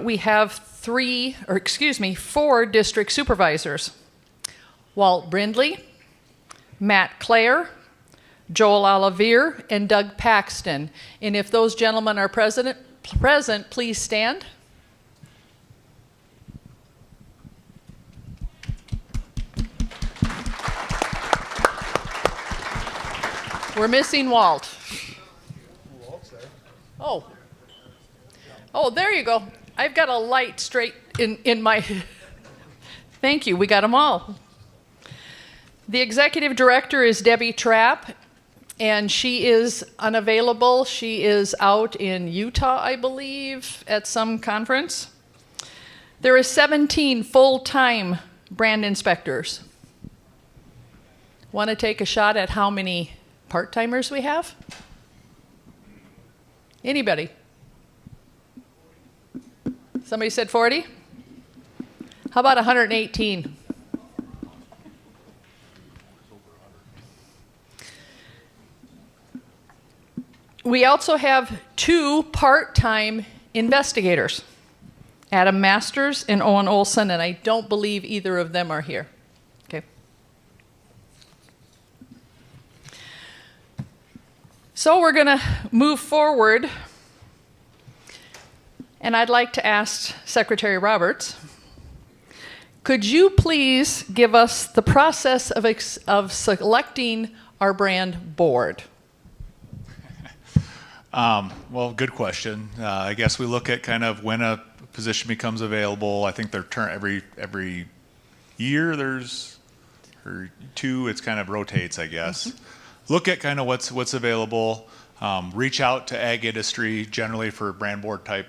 We have four district supervisors. Walt Brindley, Matt Clare, Joel Olivier, and Doug Paxton. And if those gentlemen are present, please stand. We're missing Walt. Oh, there you go. I've got a light straight in my... Thank you, we got them all. The executive director is Debbie Trapp, and she is unavailable. She is out in Utah, I believe, at some conference. There is 17 full-time brand inspectors. Want to take a shot at how many part-timers we have? Anybody? Somebody said 40? How about 118? We also have 2 part-time investigators, Adam Masters and Owen Olson, and I don't believe either of them are here. Okay. So we're going to move forward, and I'd like to ask Secretary Roberts, could you please give us the process of selecting our brand board? Well, good question. I guess we look at kind of when a position becomes available. I think they're every year there's or 2. It's kind of rotates, I guess. Mm-hmm. Look at kind of what's available. Reach out to ag industry generally for brand board type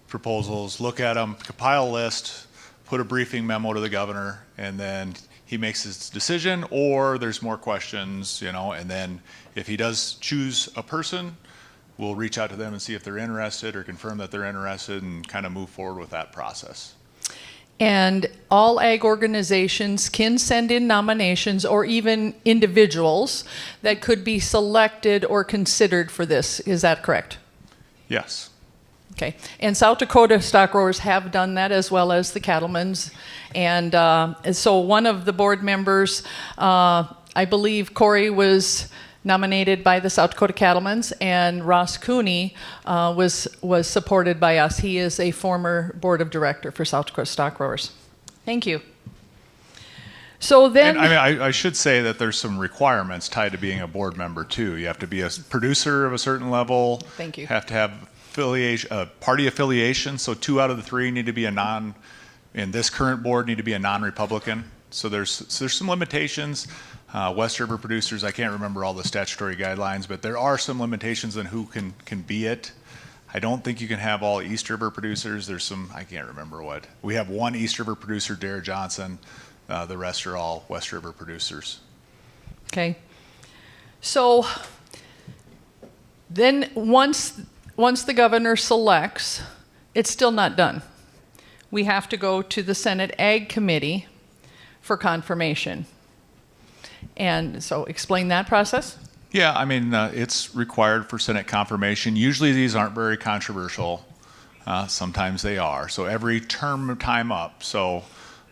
proposals. Look at them, compile a list, put a briefing memo to the governor, and then he makes his decision. Or there's more questions, and then if he does choose a person, we'll reach out to them and see if they're interested or confirm that they're interested and kind of move forward with that process. And all ag organizations can send in nominations or even individuals that could be selected or considered for this. Is that correct? Yes. Okay. And South Dakota stock growers have done that as well as the cattlemen's. And so one of the board members, I believe Corey was nominated by the South Dakota Cattlemen's, and Ross Cooney was supported by us. He is a former board of director for South Dakota Stock Growers. Thank you. So then, and, I should say that there's some requirements tied to being a board member too. You have to be a producer of a certain level. Thank you. Have to have party affiliation. So 2 out of the 3 need to be in this current board need to be a non-Republican. So there's some limitations. West River producers, I can't remember all the statutory guidelines, but there are some limitations on who can be it. I don't think you can have all East River producers. There's some, I can't remember what. We have 1 East River producer, Dara Johnson. The rest are all West River producers. Okay. So then once the governor selects, it's still not done. We have to go to the Senate Ag Committee for confirmation. And so explain that process. Yeah, it's required for Senate confirmation. Usually these aren't very controversial. Sometimes they are. So every time up, so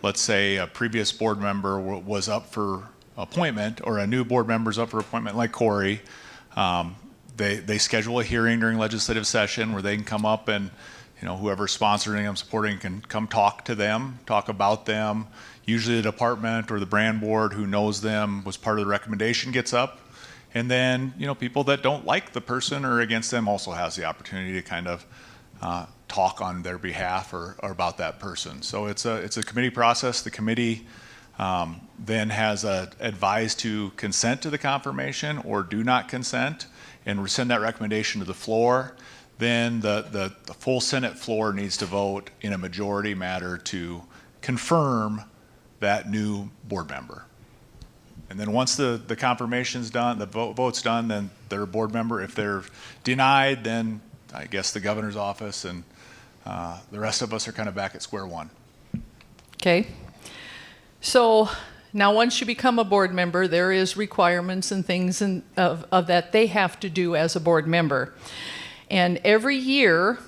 let's say a previous board member was up for appointment, or a new board member's up for appointment like Corey, they schedule a hearing during legislative session where they can come up and whoever's sponsoring them, supporting, can come talk to them, talk about them. Usually the department or the brand board who knows them was part of the recommendation gets up. And then, people that don't like the person or against them also has the opportunity to kind of talk on their behalf or about that person. So it's a committee process. The committee then has advised to consent to the confirmation or do not consent and send that recommendation to the floor. Then the full Senate floor needs to vote in a majority matter to confirm that new board member. And then once the confirmation's done, the vote's done, then they're a board member. If they're denied, then I guess the governor's office and the rest of us are kind of back at square one. Okay. So now once you become a board member, there is requirements and things of that they have to do as a board member. And every year,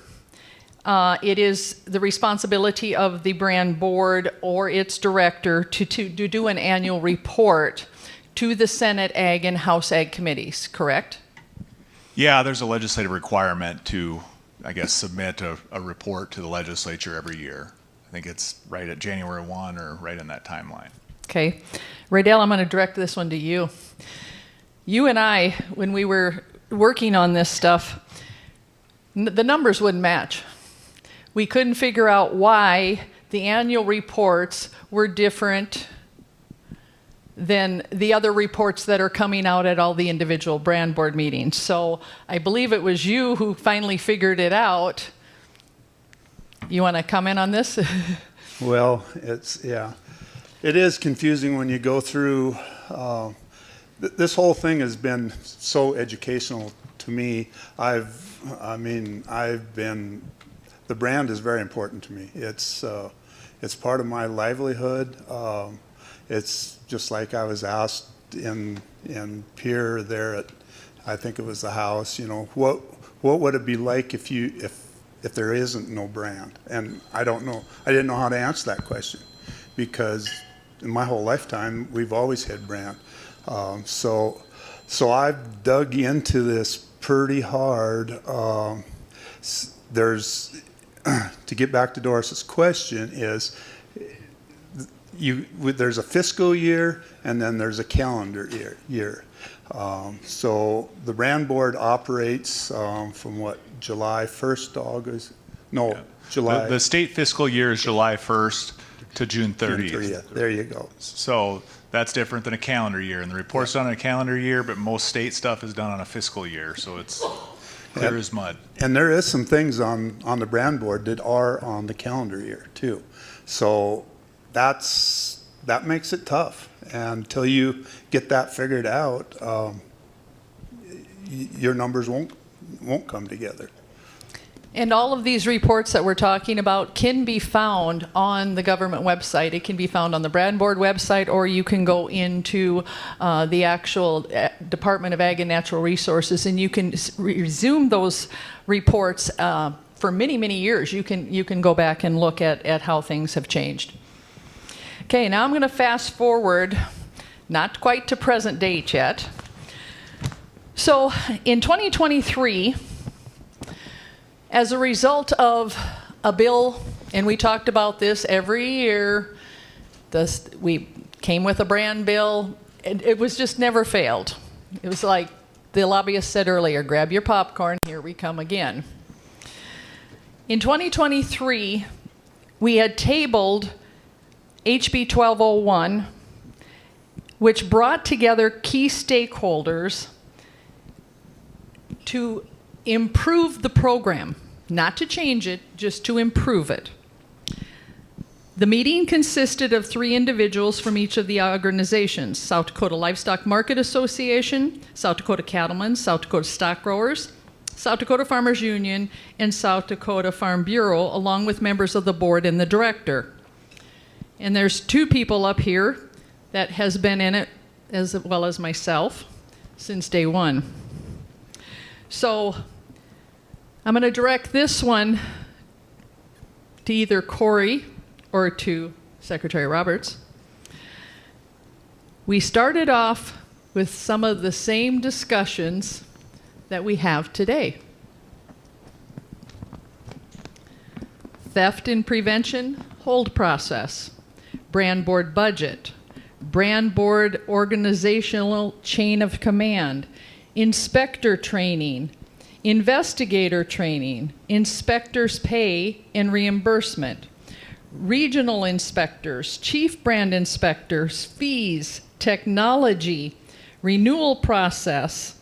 it is the responsibility of the brand board or its director to do an annual report to the Senate Ag and House Ag committees, correct? Yeah, there's a legislative requirement to, I guess, submit a report to the legislature every year. I think it's right at January 1 or right in that timeline. Okay. Raydell, I'm going to direct this one to you. You and I, when we were working on this stuff, the numbers wouldn't match. We couldn't figure out why the annual reports were different than the other reports that are coming out at all the individual brand board meetings. So I believe it was you who finally figured it out. You want to comment on this? Well, it is confusing when you go through. This whole thing has been so educational to me. The brand is very important to me. It's part of my livelihood. It's just like I was asked in Pierre there at, I think it was the House, what would it be like if there isn't no brand? And I don't know. I didn't know how to answer that question because in my whole lifetime we've always had brand. So I've dug into this pretty hard. There's to get back to Doris's question is there's a fiscal year and then there's a calendar year. So the brand board operates from what, July 1st to August? No, Yeah. July. The state fiscal year is July 1st to June 30th. June 30th. There you go. So that's different than a calendar year. And the report's done on a calendar year, but most state stuff is done on a fiscal year. So it's clear as mud. And there is some things on the brand board that are on the calendar year too. So that makes it tough. And until you get that figured out, your numbers won't come together. And all of these reports that we're talking about can be found on the government website. It can be found on the brand board website, or you can go into the actual Department of Ag and Natural Resources, and you can resume those reports for many, many years. You can go back and look at how things have changed. Okay, now I'm going to fast forward, not quite to present date yet. So in 2023, as a result of a bill, and we talked about this every year, we came with a brand bill. It was just never failed. It was like the lobbyist said earlier, grab your popcorn, here we come again. In 2023, we had tabled HB 1201, which brought together key stakeholders to improve the program, not to change it, just to improve it. The meeting consisted of 3 individuals from each of the organizations: South Dakota Livestock Market Association, South Dakota Cattlemen's, South Dakota Stock Growers, South Dakota Farmers Union, and South Dakota Farm Bureau, along with members of the board and the director. And there's 2 people up here that has been in it, as well as myself, since day one. So I'm going to direct this one to either Corey or to Secretary Roberts. We started off with some of the same discussions that we have today. Theft and prevention, hold process, brand board budget, brand board organizational chain of command, inspector training, investigator training, inspectors' pay and reimbursement, regional inspectors, chief brand inspectors, fees, technology, renewal process.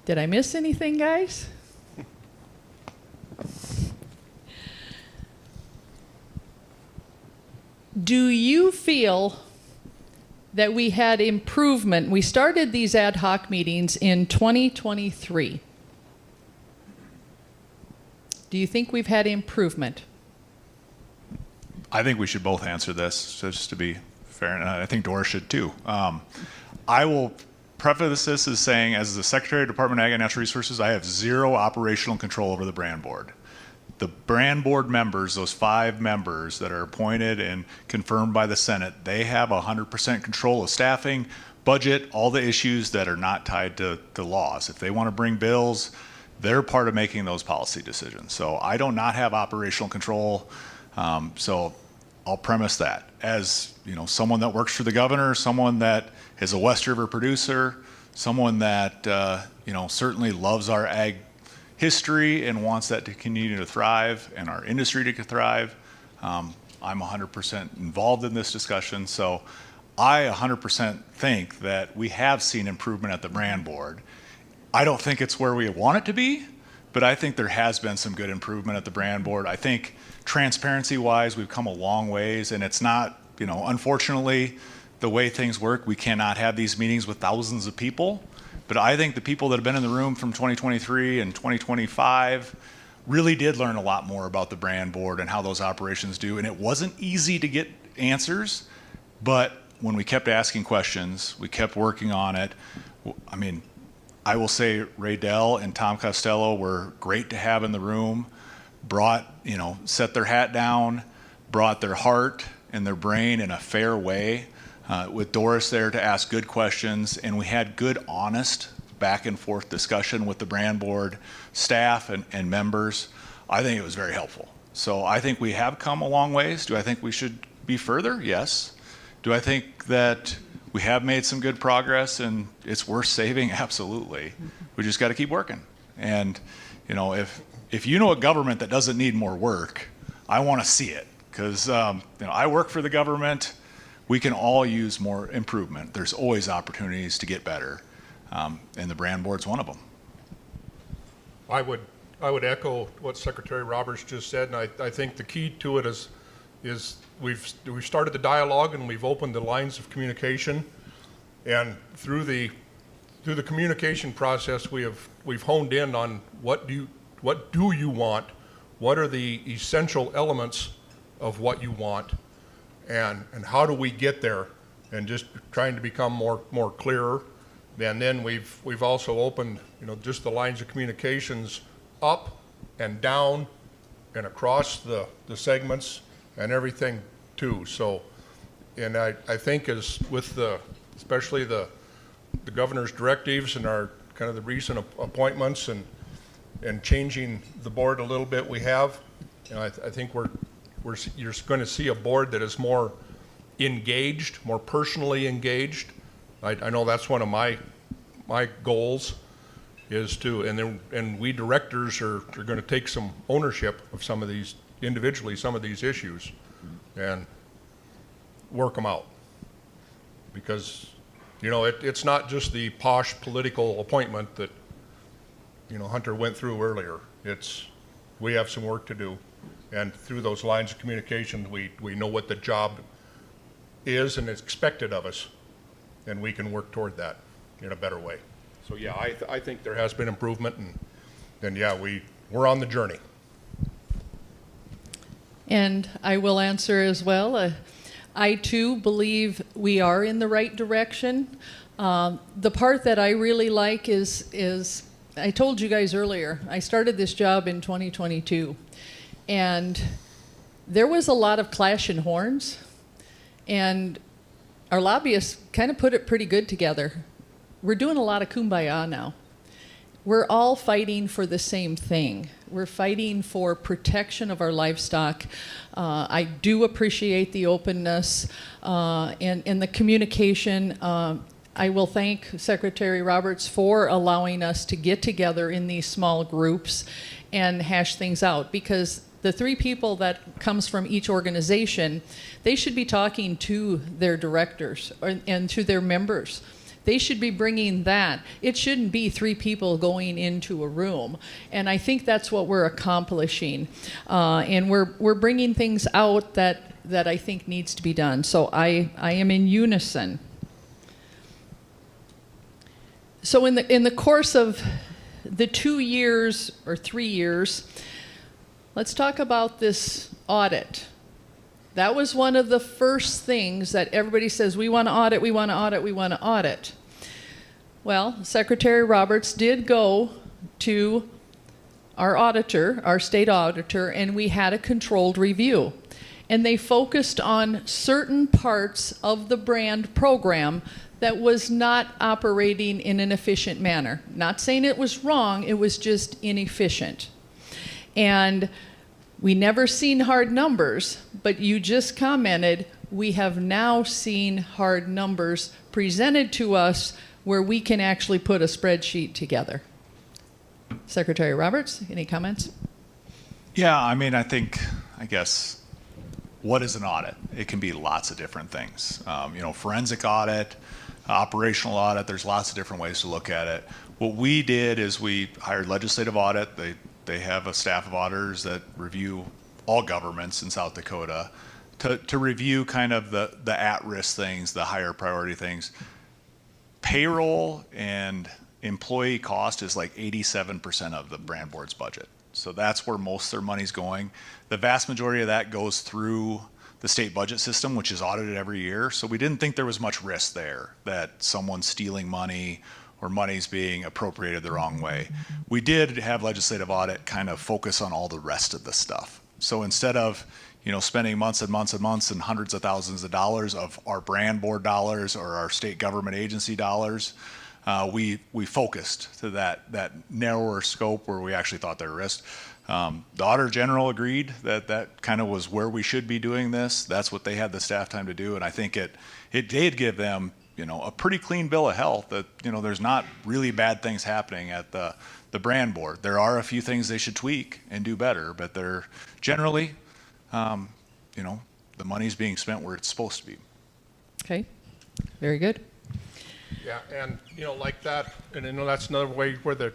Did I miss anything, guys? Do you feel that we had improvement? We started these ad hoc meetings in 2023. Do you think we've had improvement? I think we should both answer this, just to be fair, and I think Doris should too. I will preface this as saying, as the Secretary of Department of Ag and Natural Resources, I have 0 operational control over the brand board. the brand board members, those 5 members that are appointed and confirmed by the Senate, they have 100% control of staffing, budget, all the issues that are not tied to laws. If they want to bring bills, they're part of making those policy decisions. So I do not have operational control. So I'll premise that. As someone that works for the governor, someone that is a West River producer, someone that certainly loves our ag history and wants that to continue to thrive and our industry to thrive. I'm 100% involved in this discussion. So I 100% think that we have seen improvement at the brand board. I don't think it's where we want it to be, but I think there has been some good improvement at the brand board. I think transparency-wise, we've come a long ways, and it's not, unfortunately, the way things work, we cannot have these meetings with thousands of people. But I think the people that have been in the room from 2023 and 2025 really did learn a lot more about the brand board and how those operations do. And it wasn't easy to get answers, but when we kept asking questions, we kept working on it. I mean, I will say Ray Dell and Tom Costello were great to have in the room, set their hat down, brought their heart and their brain in a fair way. With Doris there to ask good questions, and we had good, honest, back and forth discussion with the brand board staff and members. I think it was very helpful. So I think we have come a long ways. Do I think we should be further? Yes. Do I think that we have made some good progress and it's worth saving? Absolutely. We just got to keep working. And if you know a government that doesn't need more work, I want to see it, because I work for the government. We can all use more improvement. There's always opportunities to get better, and the brand board's one of them. I would echo what Secretary Roberts just said, and I think the key to it is we've started the dialogue and we've opened the lines of communication, and through the communication process we've honed in on what do you want, what are the essential elements of what you want. And how do we get there, and just trying to become more clearer. And then we've also opened just the lines of communications up and down and across the segments and everything too. So, and I think as with especially the governor's directives and our kind of the recent appointments and changing the board a little bit, I think you're going to see a board that is more engaged, more personally engaged. I know that's one of my goals is to, and we directors are going to take some ownership of some of these issues and work them out. Because, it's not just the posh political appointment that, Hunter went through earlier. We have some work to do. And through those lines of communication, we know what the job is and is expected of us, and we can work toward that in a better way. So yeah, I think there has been improvement, and yeah, we're on the journey. And I will answer as well. I too believe we are in the right direction. The part that I really like is I told you guys earlier, I started this job in 2022. And there was a lot of clashing horns, and our lobbyists kind of put it pretty good together. We're doing a lot of kumbaya now. We're all fighting for the same thing. We're fighting for protection of our livestock. I do appreciate the openness and the communication. I will thank Secretary Roberts for allowing us to get together in these small groups and hash things out, because the 3 people that comes from each organization, they should be talking to their directors and to their members. They should be bringing that. It shouldn't be 3 people going into a room. And I think that's what we're accomplishing. And we're bringing things out that I think needs to be done. So I am in unison. So in the course of the 2 years or 3 years, let's talk about this audit. That was one of the first things that everybody says, we want to audit, we want to audit, we want to audit. Well, Secretary Roberts did go to our auditor, our state auditor, and we had a controlled review. And they focused on certain parts of the brand program that was not operating in an efficient manner. Not saying it was wrong, it was just inefficient. And we never seen hard numbers, but you just commented, we have now seen hard numbers presented to us where we can actually put a spreadsheet together. Secretary Roberts, any comments? Yeah, I mean, I guess, what is an audit? It can be lots of different things. Forensic audit, operational audit, there's lots of different ways to look at it. What we did is we hired legislative audit. They have a staff of auditors that review all governments in South Dakota to review kind of the at-risk things, the higher priority things. Payroll and employee cost is like 87% of the brand board's budget. So that's where most of their money's going. The vast majority of that goes through the state budget system, which is audited every year. So we didn't think there was much risk there that someone's stealing money or money's being appropriated the wrong way. We did have legislative audit kind of focus on all the rest of the stuff. So instead of spending months and months and months and hundreds of thousands of dollars of our brand board dollars or our state government agency dollars, we focused to that narrower scope where we actually thought there were risks. The Auditor General agreed that kind of was where we should be doing this. That's what they had the staff time to do, and I think it did give them a pretty clean bill of health that there's not really bad things happening at the brand board. There are a few things they should tweak and do better, but they're generally, the money's being spent where it's supposed to be. Okay, very good. Yeah, and like that, and that's another way where the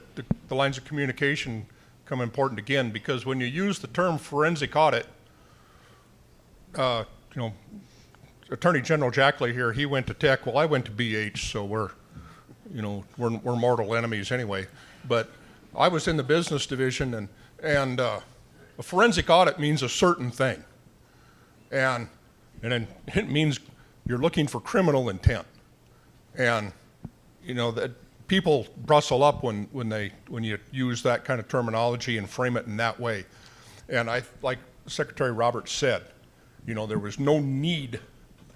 lines of communication come important again, because when you use the term forensic audit, Attorney General Jackley here, he went to Tech. Well, I went to BH, so we're mortal enemies anyway. But I was in the business division, and a forensic audit means a certain thing, and then it means you're looking for criminal intent, and that people bristle up when you use that kind of terminology and frame it in that way. And like Secretary Roberts said, there was no need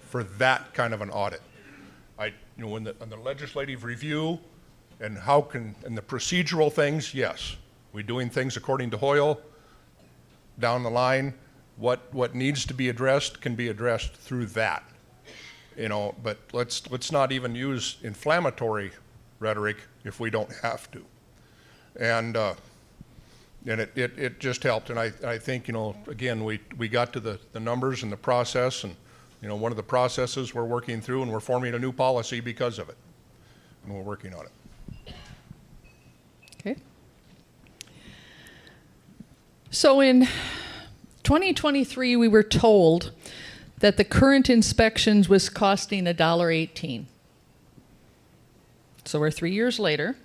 for that kind of an audit. On the legislative review and and the procedural things, yes, we're doing things according to Hoyle. Down the line, what needs to be addressed can be addressed through that. But let's not even use inflammatory rhetoric if we don't have to. And it just helped. And I think, again, we got to the numbers and the process, and one of the processes we're working through, and we're forming a new policy because of it. And we're working on it. Okay. So in 2023, we were told that the current inspections was costing $1.18. So we're 3 years later.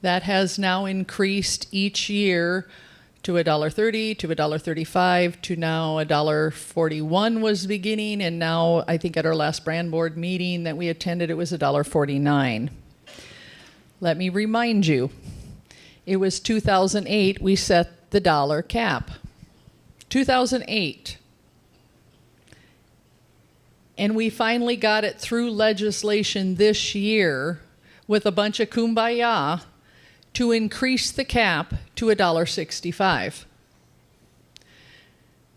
That has now increased each year to $1.30, to $1.35, to now $1.41 was beginning, and now I think at our last brand board meeting that we attended, it was $1.49. Let me remind you, it was 2008 we set the dollar cap. 2008. And we finally got it through legislation this year with a bunch of kumbaya to increase the cap to $1.65.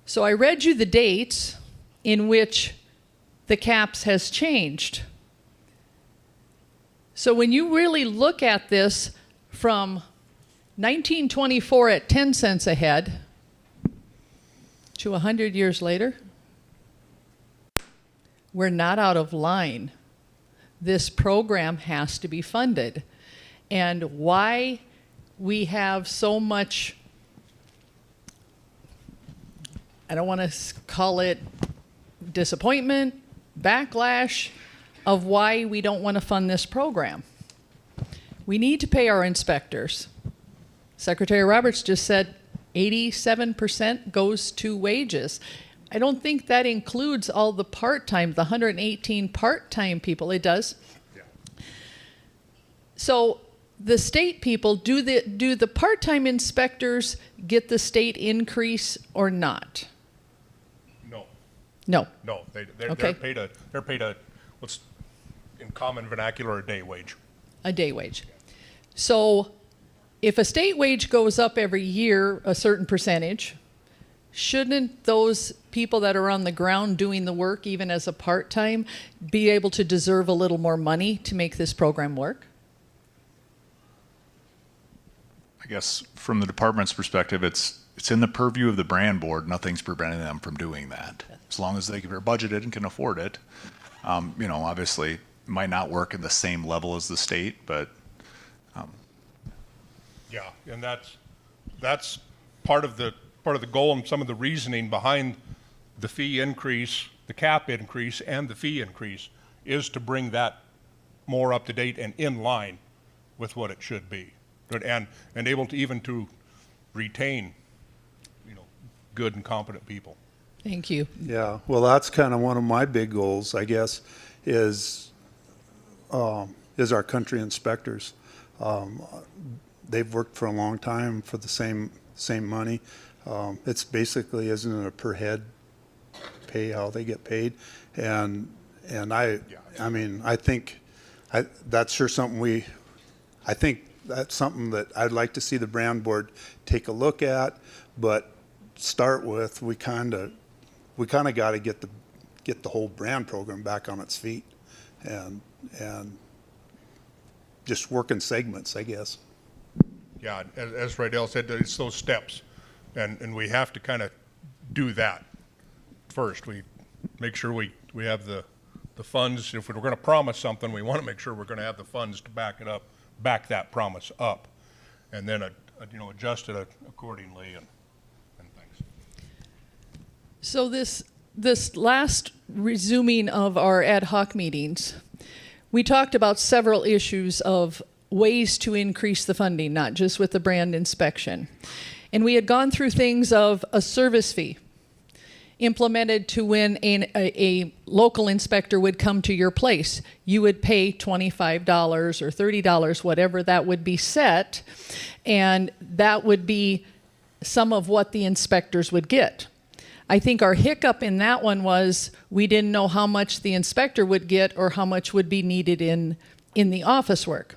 So I read you the dates in which the caps has changed. So when you really look at this from 1924 at 10 cents a head to 100 years later, we're not out of line. This program has to be funded. And why we have so much, I don't want to call it disappointment, backlash, of why we don't want to fund this program. We need to pay our inspectors. Secretary Roberts just said 87% goes to wages. I don't think that includes all the part-time, the 118 part-time people. It does. Yeah. So the state people, do the part-time inspectors get the state increase or not? No, No. no, they're Okay. paid a, what's in common vernacular, a day wage. A day wage. So if a state wage goes up every year a certain percentage, shouldn't those people that are on the ground doing the work, even as a part-time, be able to deserve a little more money to make this program work? I guess from the department's perspective, it's in the purview of the brand board. Nothing's preventing them from doing that. As long as they're budgeted and can afford it. Obviously, it might not work at the same level as the state, but Yeah, and that's part of the goal and some of the reasoning behind the fee increase, the cap increase, and the fee increase is to bring that more up to date and in line with what it should be, and able to even to retain, good and competent people. Thank you. Yeah, well, that's kind of one of my big goals, I guess, is our country inspectors. They've worked for a long time for the same money. It's basically, isn't it a per head pay, how they get paid? And I mean, I think that's sure something I think that's something that I'd like to see the brand board take a look at, but start with, we kind of got to get the whole brand program back on its feet and just work in segments, I guess. Yeah, as Rydell said, it's those steps, and we have to kind of do that first. We make sure we have the funds. If we're going to promise something, we want to make sure we're going to have the funds to back it up, back that promise up, and then adjust it accordingly and things. So this last resuming of our ad hoc meetings, we talked about several issues of ways to increase the funding, not just with the brand inspection. And we had gone through things of a service fee implemented to when a local inspector would come to your place. You would pay $25 or $30, whatever that would be set, and that would be some of what the inspectors would get. I think our hiccup in that one was we didn't know how much the inspector would get or how much would be needed in the office work.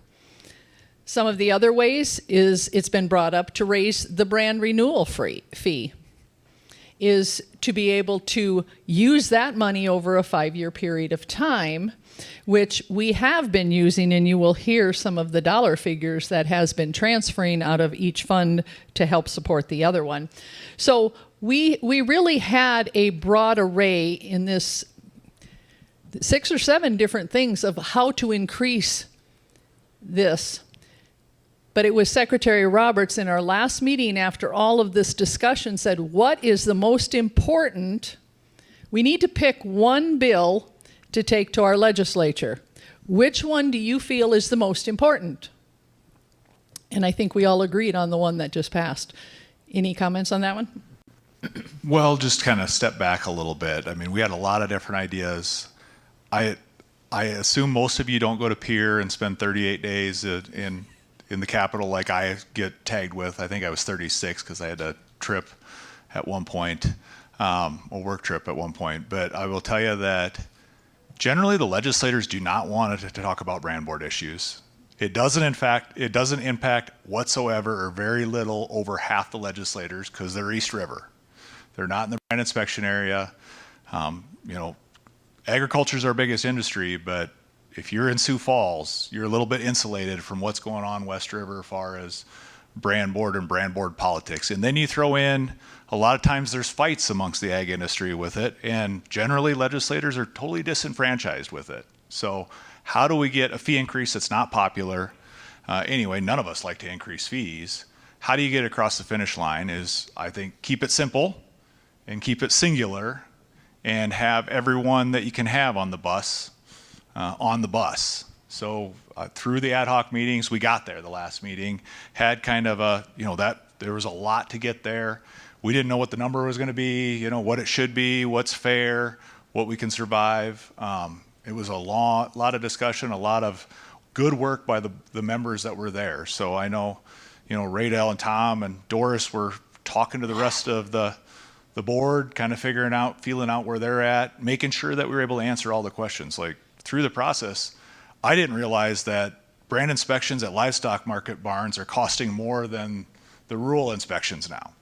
Some of the other ways is it's been brought up to raise the brand renewal fee, is to be able to use that money over a 5-year period of time, which we have been using, and you will hear some of the dollar figures that has been transferring out of each fund to help support the other one. So we really had a broad array in this 6 or 7 different things of how to increase this. But it was Secretary Roberts in our last meeting after all of this discussion said, what is the most important? We need to pick one bill to take to our legislature. Which one do you feel is the most important? And I think we all agreed on the one that just passed. Any comments on that one? Well, just kind of step back a little bit. I mean, we had a lot of different ideas. I assume most of you don't go to Pier and spend 38 days in the Capitol like I get tagged with. I think I was 36 because I had a trip at one point, a work trip at one point. But I will tell you that generally the legislators do not want to talk about brand board issues. It doesn't impact whatsoever or very little over half the legislators because they're East River. They're not in the brand inspection area. Agriculture is our biggest industry, but if you're in Sioux Falls, you're a little bit insulated from what's going on West River as far as brand board and brand board politics. And then you throw in, a lot of times there's fights amongst the ag industry with it, and generally legislators are totally disenfranchised with it. So how do we get a fee increase that's not popular? Anyway, none of us like to increase fees. How do you get across the finish line is, I think, keep it simple and keep it singular and have everyone that you can have on the bus. So through the ad hoc meetings, we got there. The last meeting had kind of there was a lot to get there. We didn't know what the number was going to be, what it should be, what's fair, what we can survive. It was a lot of discussion, a lot of good work by the members that were there. So I know, Raydell and Tom and Doris were talking to the rest of the board, kind of feeling out where they're at, making sure that we were able to answer all the questions. Like through the process, I didn't realize that brand inspections at livestock market barns are costing more than the rural inspections now.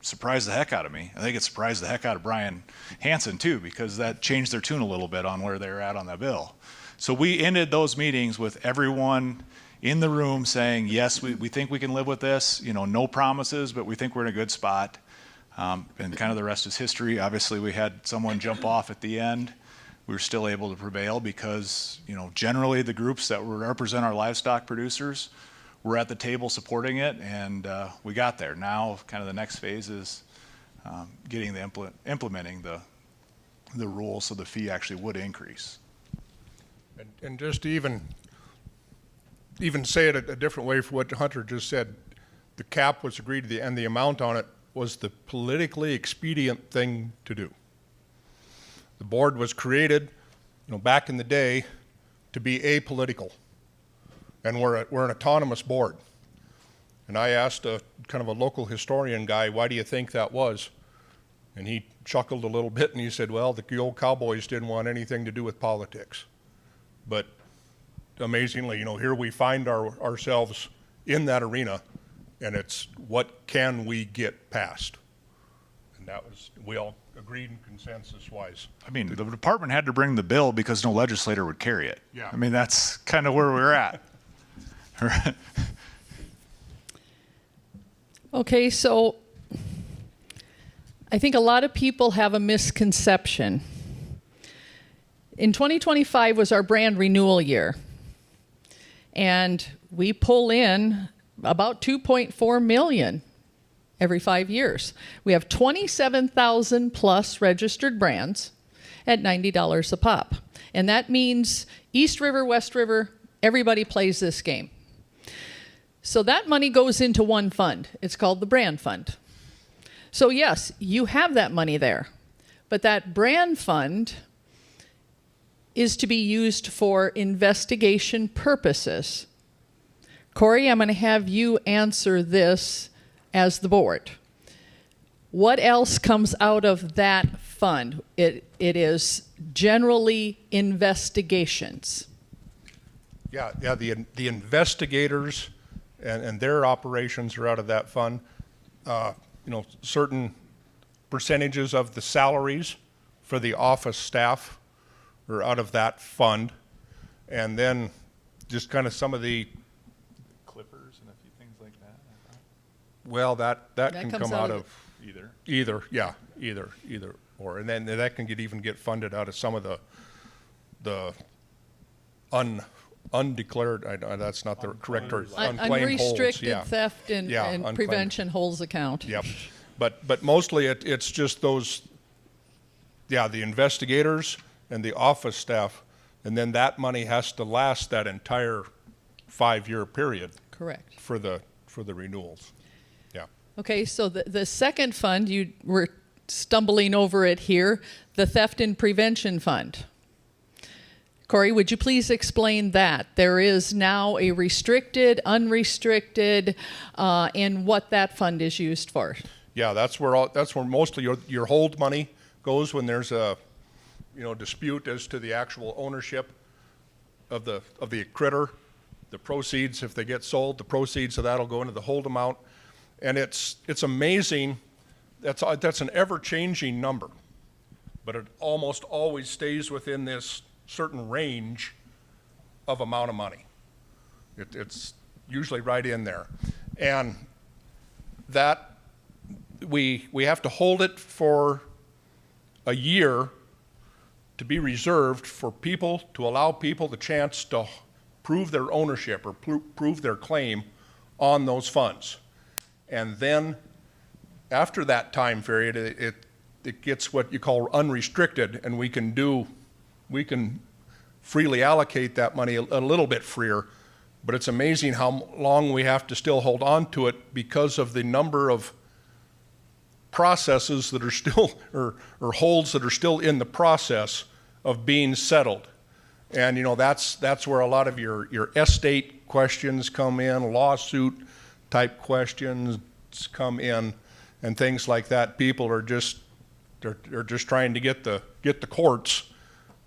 Surprised the heck out of me. I think it surprised the heck out of Brian Hansen too, because that changed their tune a little bit on where they were at on that bill. So we ended those meetings with everyone in the room saying, yes, we think we can live with this, no promises, but we think we're in a good spot. And kind of the rest is history. Obviously, we had someone jump off at the end. We were still able to prevail because, generally the groups that represent our livestock producers were at the table supporting it, and we got there. Now, kind of the next phase is getting implementing the rules so the fee actually would increase. And just to even say it a different way for what Hunter just said, the cap was agreed to, and the amount on it was the politically expedient thing to do. The board was created, back in the day, to be apolitical, and we're an autonomous board. And I asked a kind of a local historian guy, why do you think that was? And he chuckled a little bit and he said, well, the old cowboys didn't want anything to do with politics. But amazingly, here we find ourselves in that arena, and it's what can we get passed? And that was, we all agreed consensus-wise. I mean, the department had to bring the bill because no legislator would carry it. Yeah. I mean, that's kind of where we were at. Okay, so I think a lot of people have a misconception. In 2025 was our brand renewal year, and we pull in about 2.4 million every 5 years. We have 27,000 plus registered brands at $90 a pop. And that means East River, West River, everybody plays this game. So that money goes into one fund. It's called the brand fund. So yes, you have that money there, but that brand fund is to be used for investigation purposes. Corey, I'm going to have you answer this as the board. What else comes out of that fund? It is generally investigations. Yeah, the investigators and their operations are out of that fund. Certain percentages of the salaries for the office staff are out of that fund. And then just kind of some of the Clippers and a few things like that. well, that can comes come out out of of either, or, and then that can get funded out of some of the undeclared, that's not the correct term, unclaimed holds, Unrestricted yeah. theft and, Yeah, and unclaimed. prevention holds account. Yep, but mostly it's just those, the investigators and the office staff, and then that money has to last that entire 5-year period Correct. for the renewals. Yeah. Okay, so the second fund, you were stumbling over it here, the Theft and Prevention Fund. Corey, would you please explain that? There is now a restricted, unrestricted, and what that fund is used for. Yeah, that's where mostly your hold money goes when there's a dispute as to the actual ownership of the critter. The proceeds, if they get sold, the proceeds of that'll go into the hold amount, and it's amazing. That's an ever-changing number, but it almost always stays within this certain range of amount of money. It's usually right in there, and that we have to hold it for a year to be reserved for people, to allow people the chance to prove their ownership or prove their claim on those funds. And then after that time period, it gets what you call unrestricted, and we can freely allocate that money a little bit freer, but it's amazing how long we have to still hold on to it because of the number of processes that are still, or holds that are still in the process of being settled. And, that's where a lot of your estate questions come in, lawsuit type questions come in, and things like that. People are just, they're just trying to get the courts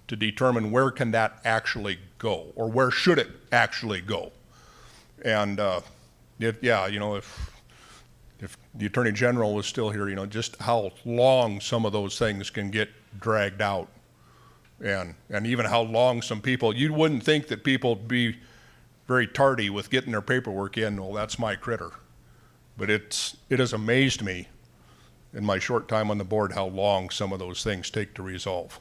to determine where can that actually go, or where should it actually go. And, if the Attorney General was still here, just how long some of those things can get dragged out. And even how long some people, you wouldn't think that people would be very tardy with getting their paperwork in. Well, that's my critter. But it has amazed me in my short time on the board how long some of those things take to resolve.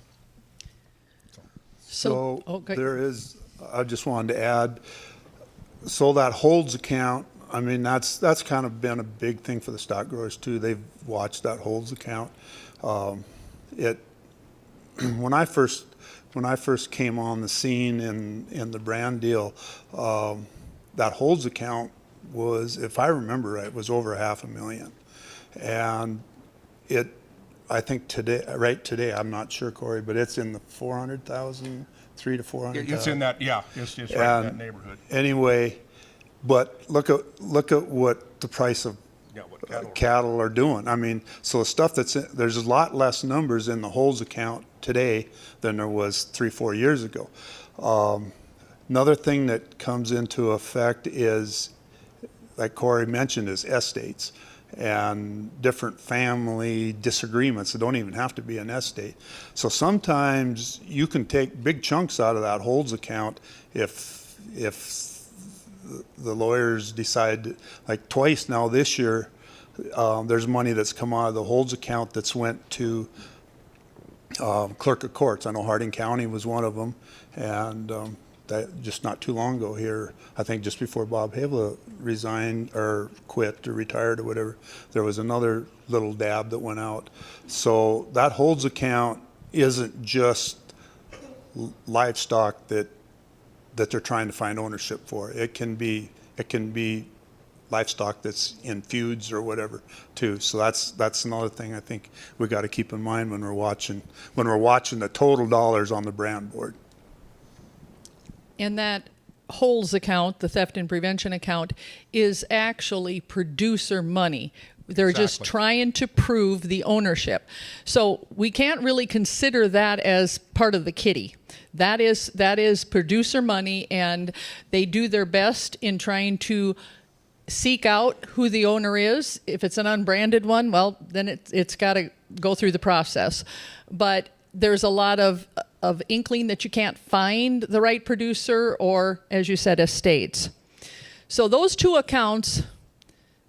So okay. there is, I just wanted to add, so that holds account, I mean, that's kind of been a big thing for the stock growers too. They've watched that holds account. When I first came on the scene in the brand deal, that holds account was, if I remember right, was over $500,000. And I think today, I'm not sure, Corey, but it's in the 400,000, 300,000 to 400,000. It's in that, it's right in that neighborhood. Anyway, but look at what the price of What cattle are doing. I mean, so the stuff there's a lot less numbers in the holds account today than there was 3-4 years ago. Another thing that comes into effect is, like Corey mentioned, is estates and different family disagreements. It don't even have to be an estate. So sometimes you can take big chunks out of that holds account if the lawyers decide, like twice now this year, there's money that's come out of the holds account that's went to clerk of courts. I know Harding County was one of them, and that just not too long ago here, I think just before Bob Havla resigned or quit or retired or whatever, there was another little dab that went out. So that holds account isn't just livestock that they're trying to find ownership for. It can be livestock that's in feuds or whatever too. So that's another thing I think we got to keep in mind when we're watching the total dollars on the brand board. And that holds account, the theft and prevention account, is actually producer money. They're just Exactly. trying to prove the ownership. So we can't really consider that as part of the kitty. That is producer money, and they do their best in trying to seek out who the owner is. If it's an unbranded one, well, then it's got to go through the process. But there's a lot of inkling that you can't find the right producer, or, as you said, estates. So those two accounts,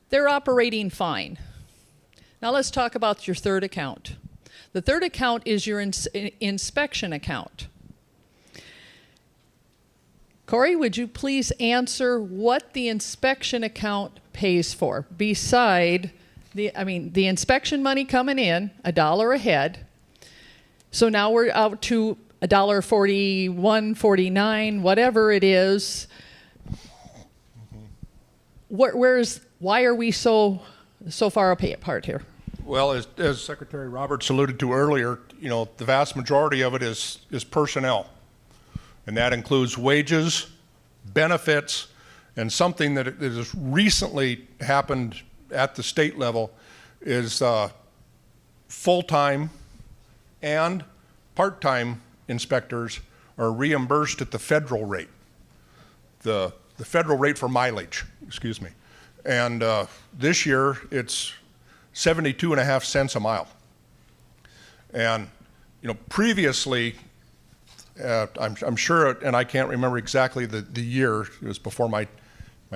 they're operating fine. Now let's talk about your third account. The third account is your inspection account. Corey, would you please answer what the inspection account pays for beside the inspection money coming in $1 a head. So now we're out to $1.41, $1.49, whatever it is. Why are we so far apart here? Well, as Secretary Roberts alluded to earlier, the vast majority of it is personnel. And that includes wages, benefits, and something that has recently happened at the state level is full-time and part-time inspectors are reimbursed at the federal rate, the federal rate for mileage, excuse me. And this year it's 72.5 cents a mile. And previously, I'm sure, and I can't remember exactly the year, it was before my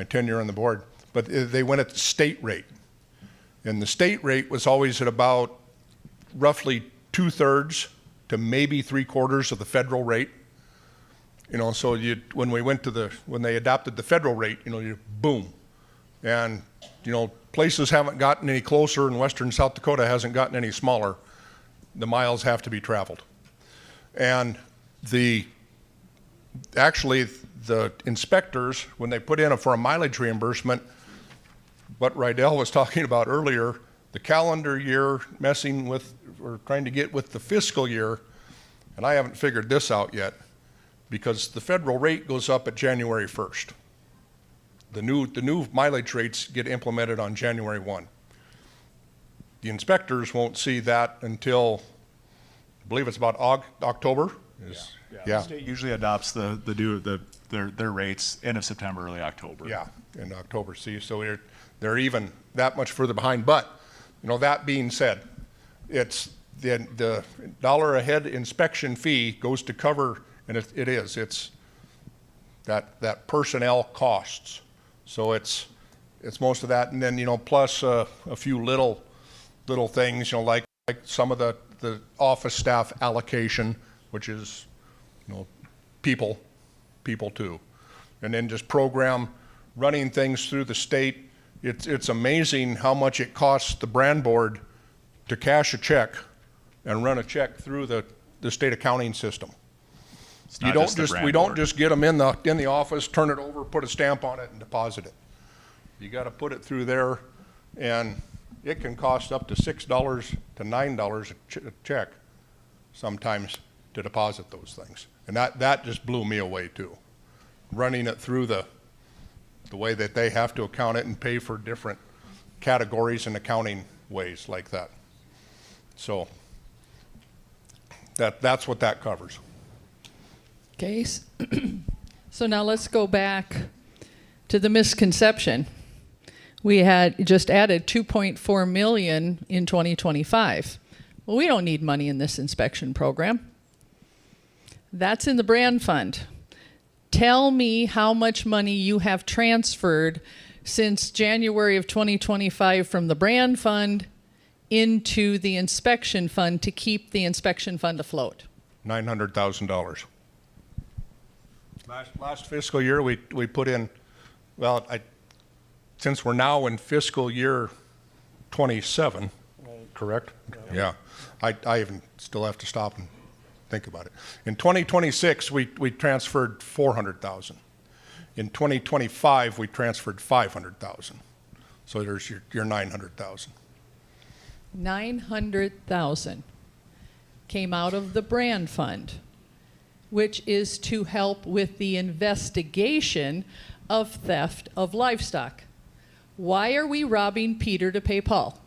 tenure on the board, but they went at the state rate. And the state rate was always at about roughly 2/3 to maybe 3/4 of the federal rate. So when they adopted the federal rate, boom. And, places haven't gotten any closer, and western South Dakota hasn't gotten any smaller. The miles have to be traveled. And the inspectors, when they put in for a mileage reimbursement, what Rydell was talking about earlier, the calendar year messing with, or trying to get with the fiscal year, and I haven't figured this out yet, because the federal rate goes up at January 1st. The new mileage rates get implemented on January 1. The inspectors won't see that until, I believe it's about October. The state usually adopts their rates end of September, early October. Yeah, in October. See, so they're even that much further behind. But, you know, that being said, it's the dollar a head inspection fee goes to cover, and it's that personnel costs. So it's most of that, and then, you know, plus a few little things, you know, like some of the office staff allocation, which is, you know, people too, and then just program running things through the state. It's amazing how much it costs the brand board to cash a check and run a check through the state accounting system. It's not just the brand We don't board. just get them in the office, turn it over, put a stamp on it, and deposit it. You got to put it through there, and it can cost up to $6 to $9 a check sometimes to deposit those things. And that just blew me away too. Running it through the way that they have to account it and pay for different categories and accounting ways like that. So that's what that covers. Okay. So now let's go back to the misconception. We had just added 2.4 million in 2025. Well, we don't need money in this inspection program. That's in the brand fund. Tell me how much money you have transferred since January of 2025 from the brand fund into the inspection fund to keep the inspection fund afloat. $900,000. Last fiscal year, we put in, well, since we're now in fiscal year 27, correct? Yeah. I even still have to stop and think about it. In 2026, we transferred 400,000. In 2025, we transferred 500,000. So there's your 900,000. 900,000 came out of the brand fund, which is to help with the investigation of theft of livestock. Why are we robbing Peter to pay Paul?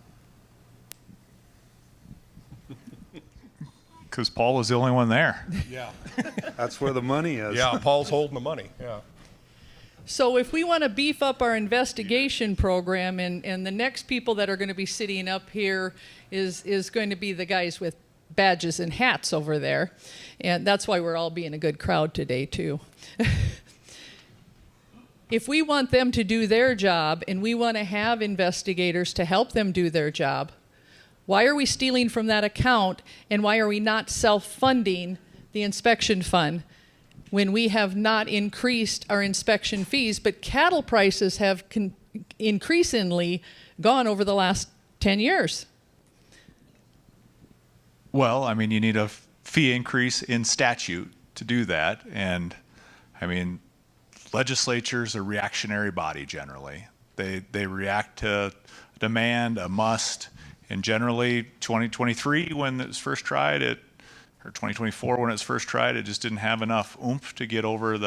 Because Paul was the only one there. Yeah. That's where the money is. Yeah, Paul's holding the money, yeah. So if we want to beef up our investigation program, and the next people that are going to be sitting up here is going to be the guys with badges and hats over there. And that's why we're all being a good crowd today, too. If we want them to do their job and we want to have investigators to help them do their job, why are we stealing from that account, and why are we not self-funding the inspection fund when we have not increased our inspection fees, but cattle prices have increasingly gone over the last 10 years? Well, I mean, you need a fee increase in statute to do that. And I mean, legislature's a reactionary body generally. They react to demand, a must. And generally, 2023, when it was first tried, or 2024, when it was first tried, it just didn't have enough oomph to get over it.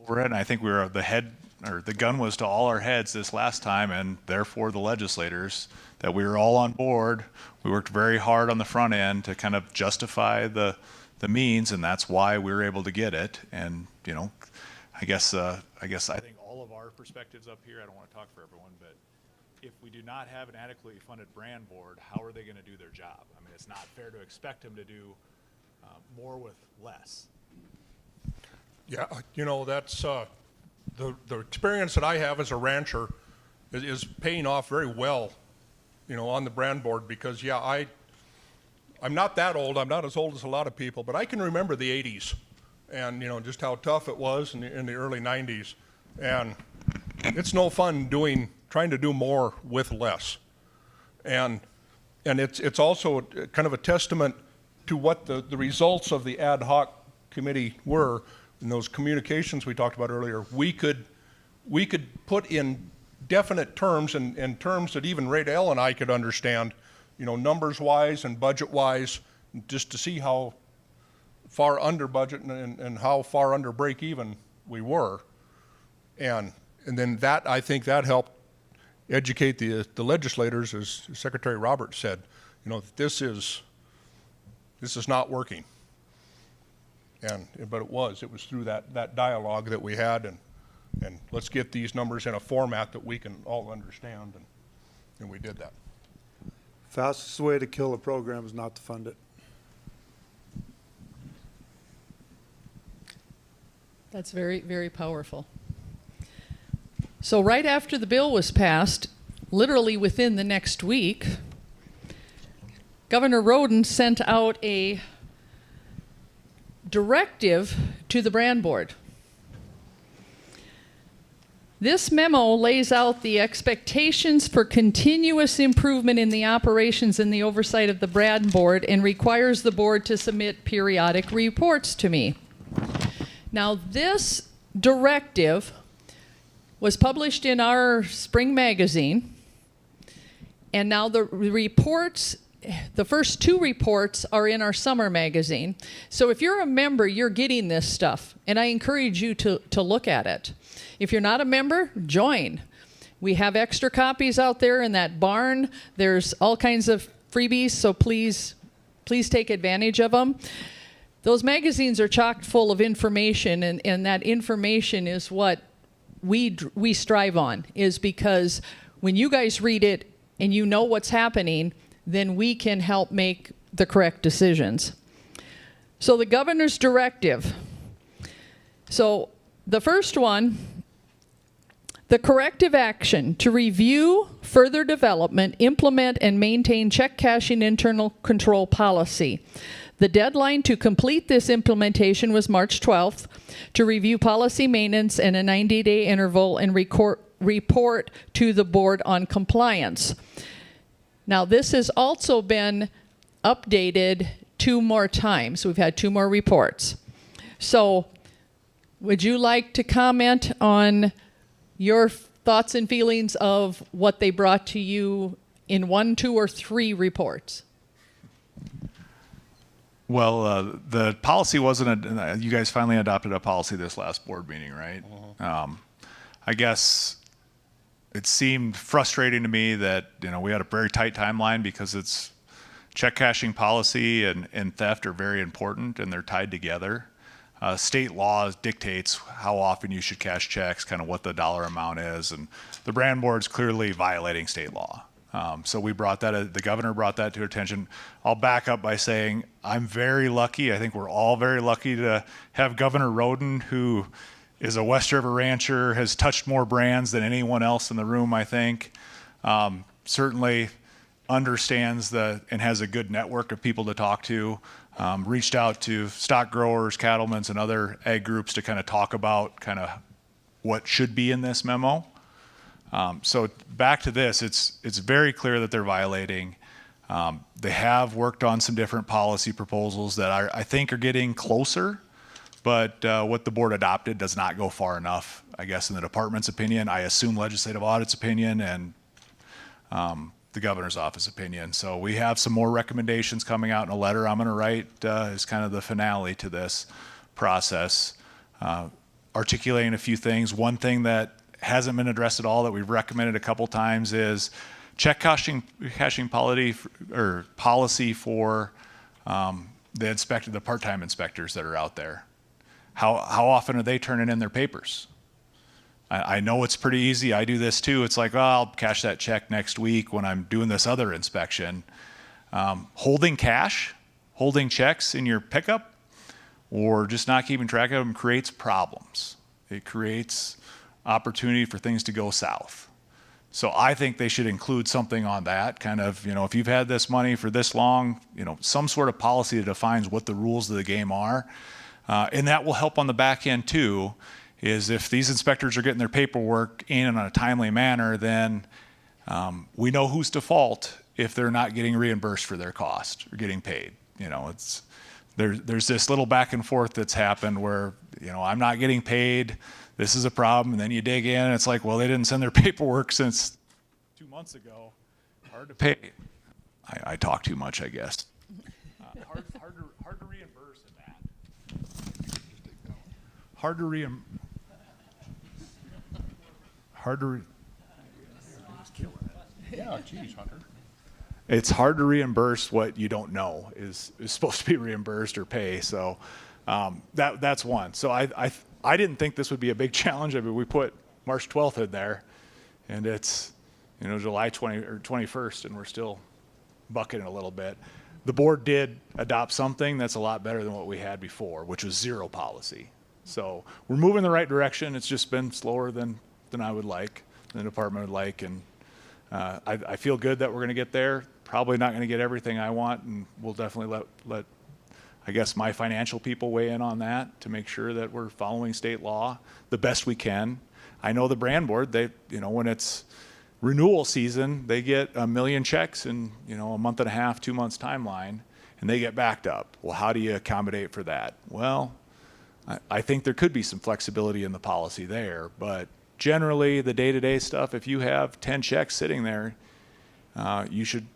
And I think the gun was to all our heads this last time, and therefore the legislators, that we were all on board. We worked very hard on the front end to kind of justify the means, and that's why we were able to get it. And, you know, I guess I think all of our perspectives up here, I don't want to talk for everyone, but if we do not have an adequately funded brand board, how are they going to do their job? I mean, it's not fair to expect them to do more with less. Yeah, you know, that's the experience that I have as a rancher is paying off very well, you know, on the brand board, because, yeah, I'm not that old. I'm not as old as a lot of people, but I can remember the 80s and, you know, just how tough it was in the early 90s. And it's no fun trying to do more with less. And it's also kind of a testament to what the results of the ad hoc committee were in those communications we talked about earlier. We could put in definite terms and terms that even Ray Dale and I could understand, you know, numbers wise and budget wise, just to see how far under budget and how far under break even we were. And then that, I think that helped educate the legislators, as Secretary Roberts said, you know, that this is not working. But it was through that dialogue that we had, and let's get these numbers in a format that we can all understand, and we did that. Fastest way to kill a program is not to fund it. That's very, very powerful. So right after the bill was passed, literally within the next week, Governor Roden sent out a directive to the Brand Board. This memo lays out the expectations for continuous improvement in the operations and the oversight of the Brand Board and requires the board to submit periodic reports to me. Now, this directive was published in our spring magazine, and now the reports, the first 2 reports are in our summer magazine. So if you're a member, you're getting this stuff, and I encourage you to look at it. If you're not a member, join. We have extra copies out there in that barn. There's all kinds of freebies, so please take advantage of them. Those magazines are chock full of information, and that information is what we strive on, is because when you guys read it and you know what's happening, then we can help make the correct decisions. So the governor's directive. So the first one, the corrective action to review further development, implement, and maintain check cashing internal control policy. The deadline to complete this implementation was March 12th, to review policy maintenance in a 90-day interval and report to the board on compliance. Now, this has also been updated 2 more times. We've had 2 more reports. So, would you like to comment on your thoughts and feelings of what they brought to you in 1, 2, or 3 reports? Well, the policy wasn't, you guys finally adopted a policy this last board meeting, right? I guess it seemed frustrating to me that, you know, we had a very tight timeline because it's check cashing policy and theft are very important and they're tied together. State law dictates how often you should cash checks, kind of what the dollar amount is, and the Brand Board's clearly violating state law. So we brought that, the governor brought that to attention. I'll back up by saying I'm very lucky. I think we're all very lucky to have Governor Roden, who is a West River rancher, has touched more brands than anyone else in the room, I think. Certainly understands and has a good network of people to talk to. Reached out to stock growers, cattlemen, and other ag groups to kind of talk about kind of what should be in this memo. So back to this, it's very clear that they're violating. They have worked on some different policy proposals that I think are getting closer, but what the board adopted does not go far enough, I guess, in the department's opinion. I assume legislative audit's opinion and the governor's office opinion. So we have some more recommendations coming out in a letter I'm going to write as kind of the finale to this process, articulating a few things. One thing that hasn't been addressed at all that we've recommended a couple times is check cashing policy for the part-time inspectors that are out there. How often are they turning in their papers? I know it's pretty easy. I do this too. It's like, oh, I'll cash that check next week when I'm doing this other inspection. Holding cash, holding checks in your pickup, or just not keeping track of them creates problems. It creates opportunity for things to go south. So I think they should include something on that, kind of, you know, if you've had this money for this long, you know, some sort of policy that defines what the rules of the game are. And that will help on the back end too, is if these inspectors are getting their paperwork in a timely manner, then we know who's to fault if they're not getting reimbursed for their cost or getting paid. You know, there's this little back and forth that's happened where, you know, I'm not getting paid, this is a problem, and then you dig in and it's like, well, they didn't send their paperwork since 2 months ago. Hard to pay. I talk too much, I guess. Hard to reimburse in that. hard to Yeah, geez, Hunter. it's hard to reimburse what you don't know is supposed to be reimbursed or pay. So that's one. So I didn't think this would be a big challenge. I mean, we put March 12th in there, and it's July 20 or 21st, and we're still bucking a little bit. The board did adopt something that's a lot better than what we had before, which was zero policy. So we're moving in the right direction. It's just been slower than I would like, than the department would like, and I feel good that we're going to get there. Probably not going to get everything I want, and we'll definitely let I guess my financial people weigh in on that to make sure that we're following state law the best we can. I know the brand board, they when it's renewal season, they get 1 million checks in a month and a half, 2 months timeline, and they get backed up. Well, how do you accommodate for that? Well, I think there could be some flexibility in the policy there, but generally the day-to-day stuff, if you have 10 checks sitting there, you should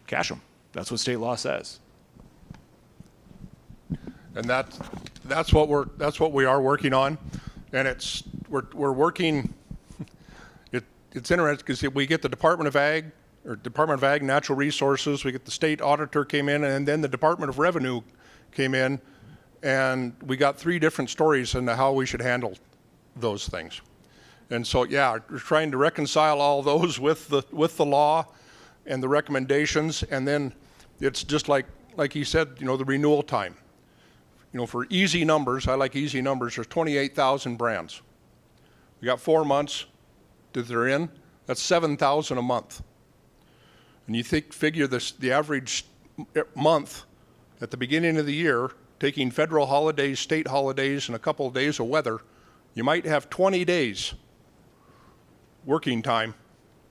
cash them. That's what state law says. And that's what we are working on, and we're working. It's interesting because we get the Department of Ag Natural Resources, we get the state auditor came in, and then the Department of Revenue came in, and we got 3 different stories into how we should handle those things. And so, yeah, we're trying to reconcile all those with the law and the recommendations, and then it's just like he said, the renewal time. For easy numbers, I like easy numbers, there's 28,000 brands. We got 4 months that they're in, that's 7,000 a month. And you figure the average month at the beginning of the year, taking federal holidays, state holidays, and a couple of days of weather, you might have 20 days working time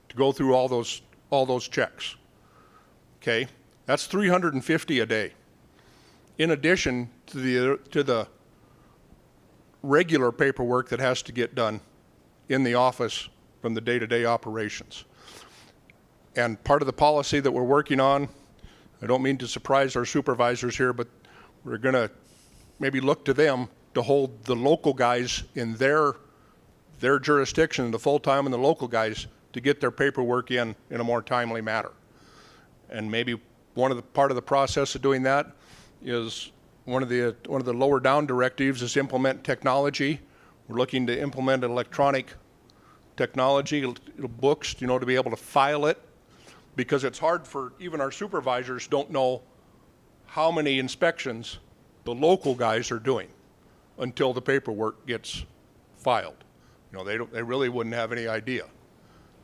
to go through all those checks. Okay, that's 350 a day. In addition to the regular paperwork that has to get done in the office from the day-to-day operations. And part of the policy that we're working on, I don't mean to surprise our supervisors here, but we're going to maybe look to them to hold the local guys in their jurisdiction, the full-time and the local guys, to get their paperwork in a more timely manner. And maybe part of the process of doing that is one of the lower down directives is implement technology. We're looking to implement electronic technology, books, to be able to file it, because it's hard for even our supervisors don't know how many inspections the local guys are doing until the paperwork gets filed. They really wouldn't have any idea.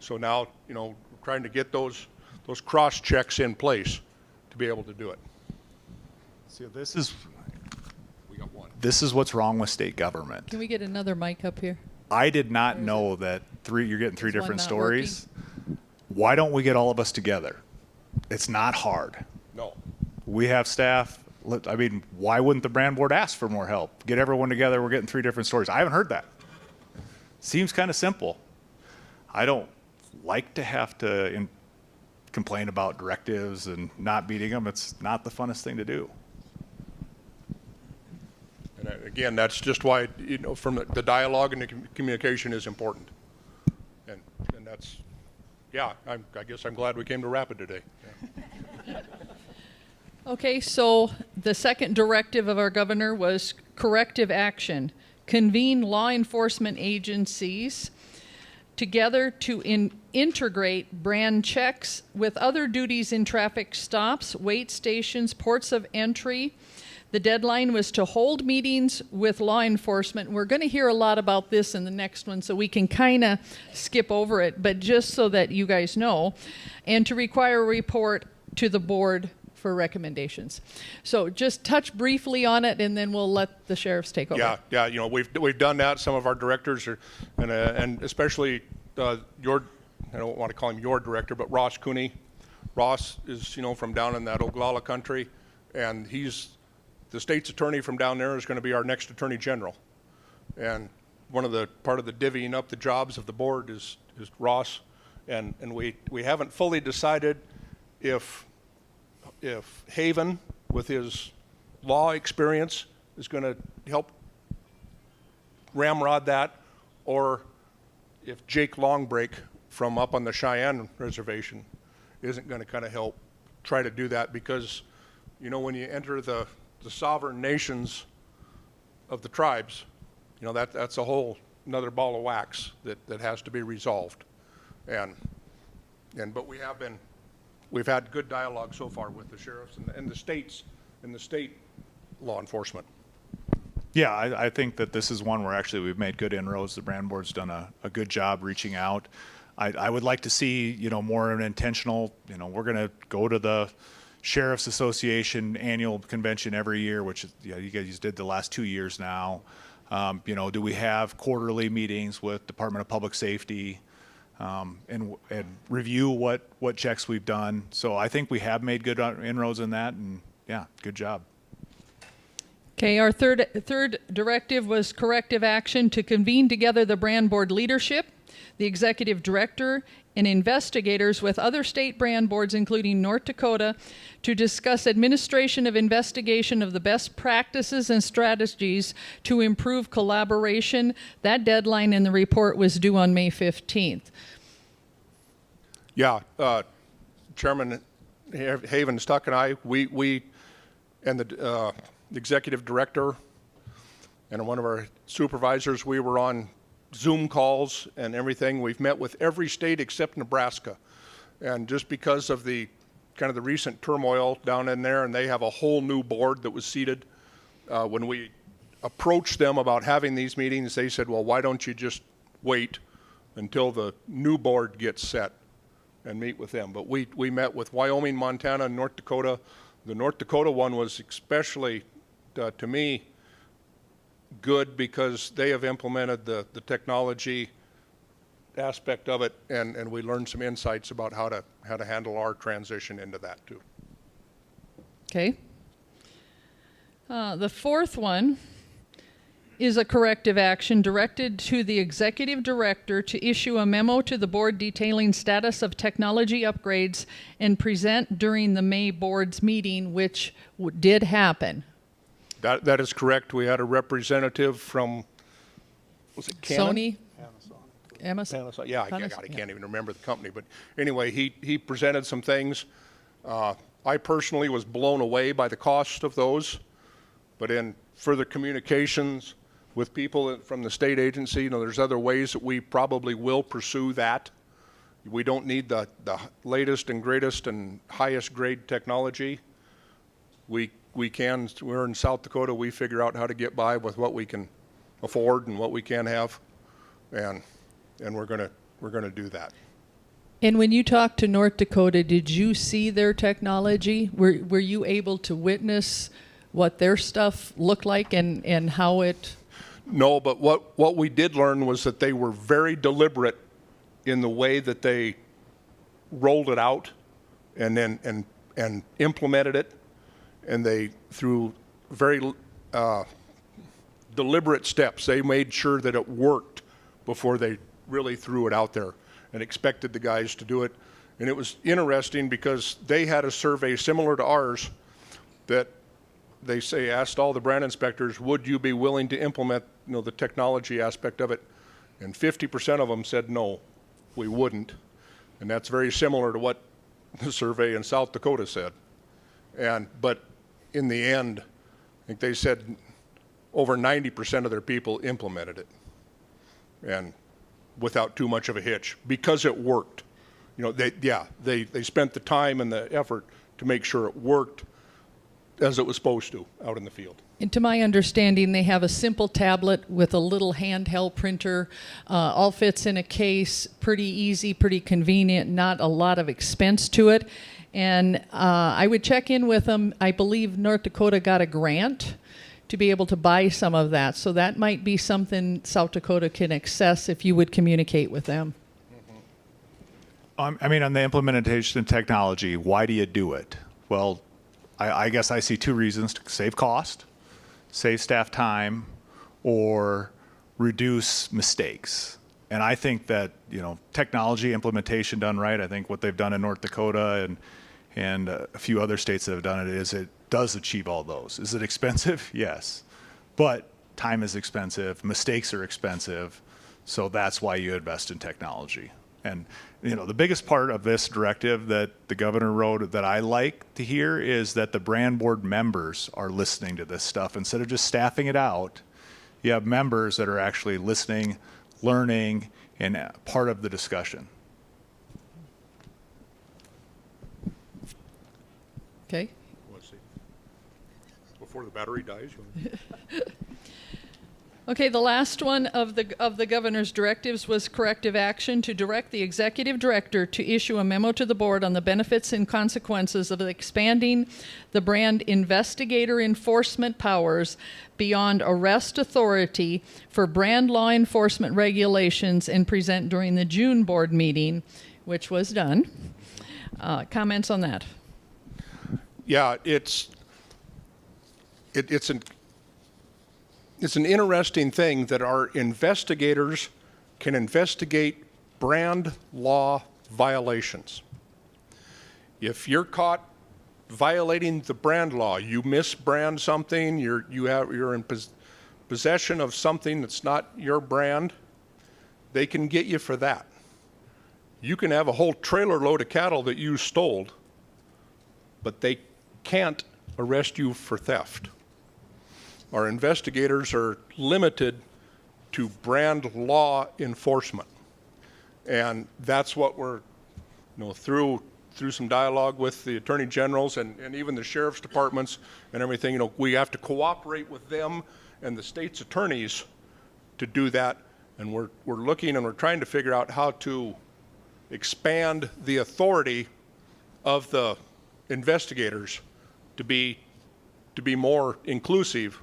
So now, we're trying to get those cross checks in place to be able to do it. See, We got one. this is what's wrong with state government. Can we get another mic up here? I did not know that you're getting 3 Is one different not stories. Why don't we get all of us together? It's not hard. No. We have staff. I mean, why wouldn't the brand board ask for more help? Get everyone together. We're getting 3 different stories. I haven't heard that. Seems kind of simple. I don't like to have to complain about directives and not meeting them. It's not the funnest thing to do. And again, that's just why, from the dialogue and the communication is important. And that's, yeah, I guess I'm glad we came to Rapid today. Yeah. Okay, so the second directive of our governor was corrective action. Convene law enforcement agencies together to integrate brand checks with other duties in traffic stops, wait stations, ports of entry. The deadline was to hold meetings with law enforcement. We're going to hear a lot about this in the next one, so we can kind of skip over it, but just so that you guys know, and to require a report to the board for recommendations. So just touch briefly on it, and then we'll let the sheriffs take over. Yeah. We've done that. Some of our directors and especially I don't want to call him your director, but Ross Cooney. Ross is from down in that Oglala country, and he's the state's attorney from down there is going to be our next attorney general. And part of the divvying up the jobs of the board is Ross, and we haven't fully decided if Haven, with his law experience, is going to help ramrod that, or if Jake Longbreak from up on the Cheyenne Reservation isn't going to kind of help try to do that, because, you know, when you enter the sovereign nations of the tribes, you know, that's a whole another ball of wax that has to be resolved. But we've had good dialogue so far with the sheriffs and the states and the state law enforcement. Yeah, I think that this is one where actually we've made good inroads. The brand board's done a good job reaching out. I would like to see, you know, more of an intentional, you know, we're going to go to the Sheriff's Association annual convention every year, which you guys did the last 2 years now. You know, do we have quarterly meetings with Department of Public Safety and review what checks we've done? So I think we have made good inroads in that, and yeah, good job. Okay, our third directive was corrective action to convene together the brand board leadership, the executive director, and investigators with other state brand boards, including North Dakota, to discuss administration of investigation of the best practices and strategies to improve collaboration. That deadline in the report was due on May 15th. Yeah, Chairman Havenstuck and I, we and the executive director and one of our supervisors, we were on Zoom calls and everything. We've met with every state except Nebraska. And just because of the kind of the recent turmoil down in there, and they have a whole new board that was seated, when we approached them about having these meetings, they said, well, why don't you just wait until the new board gets set and meet with them. But we met with Wyoming, Montana, and North Dakota. The North Dakota one was especially, to me, good because they have implemented the technology aspect of it, and we learned some insights about how to handle our transition into that too. Okay. The fourth one is a corrective action directed to the executive director to issue a memo to the board detailing status of technology upgrades and present during the May board's meeting, which did happen. That is correct. We had a representative from, was it Canon? Sony? Amazon? Panasonic. Yeah, I can't even remember the company. But anyway, he presented some things. I personally was blown away by the cost of those. But in further communications with people from the state agency, you know, there's other ways that we probably will pursue that. We don't need the latest and greatest and highest grade technology. We're in South Dakota, we figure out how to get by with what we can afford and what we can have, and we're gonna do that. And when you talked to North Dakota, did you see their technology? Were you able to witness what their stuff looked like and how it? No, but what we did learn was that they were very deliberate in the way that they rolled it out and then and implemented it, and they through very deliberate steps they made sure that it worked before they really threw it out there and expected the guys to do it. And it was interesting because they had a survey similar to ours that they asked all the brand inspectors, would you be willing to implement, you know, the technology aspect of it? And 50% of them said no, we wouldn't. And that's very similar to what the survey in South Dakota said. But in the end, I think they said over 90% of their people implemented it, and without too much of a hitch, because it worked. You know, they spent the time and the effort to make sure it worked as it was supposed to out in the field. And to my understanding, they have a simple tablet with a little handheld printer, all fits in a case, pretty easy, pretty convenient, not a lot of expense to it. And I would check in with them. I believe North Dakota got a grant to be able to buy some of that. So that might be something South Dakota can access if you would communicate with them. I mean, on the implementation technology, why do you do it? Well, I guess I see two reasons: to save cost, save staff time, or reduce mistakes. And I think that, you know, technology implementation done right, I think what they've done in North Dakota and a few other states that have done it is it does achieve all those. Is it expensive? Yes. But time is expensive, mistakes are expensive, so that's why you invest in technology. And the biggest part of this directive that the governor wrote that I like to hear is that the brand board members are listening to this stuff. Instead of just staffing it out, you have members that are actually listening, learning, and part of the discussion. Okay. Let's see. Before the battery dies. Okay, the last one of the governor's directives was corrective action to direct the executive director to issue a memo to the board on the benefits and consequences of expanding the brand investigator enforcement powers beyond arrest authority for brand law enforcement regulations and present during the June board meeting, which was done. Comments on that? Yeah, it's an interesting thing that our investigators can investigate brand law violations. If you're caught violating the brand law, you misbrand something, you're in possession of something that's not your brand, they can get you for that. You can have a whole trailer load of cattle that you stole, but they can't arrest you for theft. Our investigators are limited to brand law enforcement. And that's what we're, through some dialogue with the attorney generals and even the sheriff's departments and everything, we have to cooperate with them and the state's attorneys to do that. And we're looking and we're trying to figure out how to expand the authority of the investigators to be more inclusive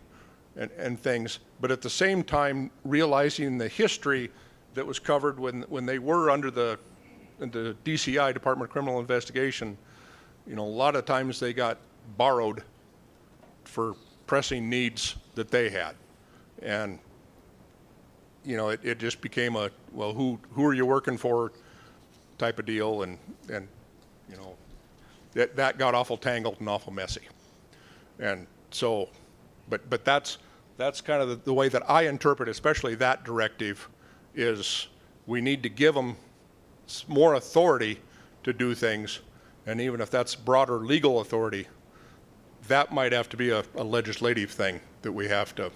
and things, but at the same time realizing the history that was covered when they were under the DCI, Department of Criminal Investigation. A lot of times they got borrowed for pressing needs that they had, and it just became a who are you working for type of deal, and that got awful tangled and awful messy, and so. But that's kind of the way that I interpret, especially that directive, is we need to give them more authority to do things, and even if that's broader legal authority, that might have to be a legislative thing that we have to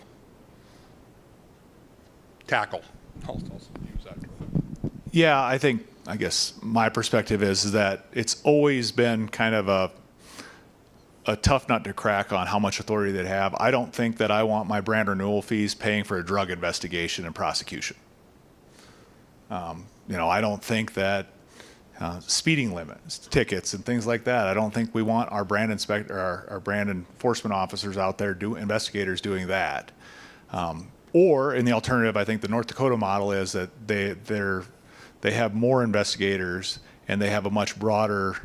tackle. I'll use that term. Yeah, I guess my perspective is that it's always been kind of a tough nut to crack on how much authority they have. I don't think that I want my brand renewal fees paying for a drug investigation and prosecution. I don't think that speeding limits, tickets, and things like that. I don't think we want our brand our brand enforcement officers out there, investigators doing that. Or in the alternative, I think the North Dakota model is that they have more investigators and they have a much broader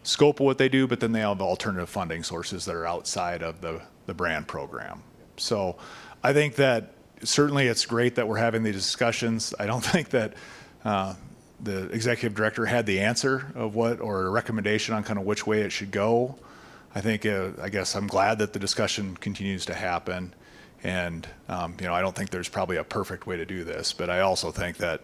scope of what they do, but then they have alternative funding sources that are outside of the brand program. So I think that certainly it's great that we're having these discussions. I don't think that the executive director had the answer of or a recommendation on kind of which way it should go. I guess I'm glad that the discussion continues to happen. And, I don't think there's probably a perfect way to do this, but I also think that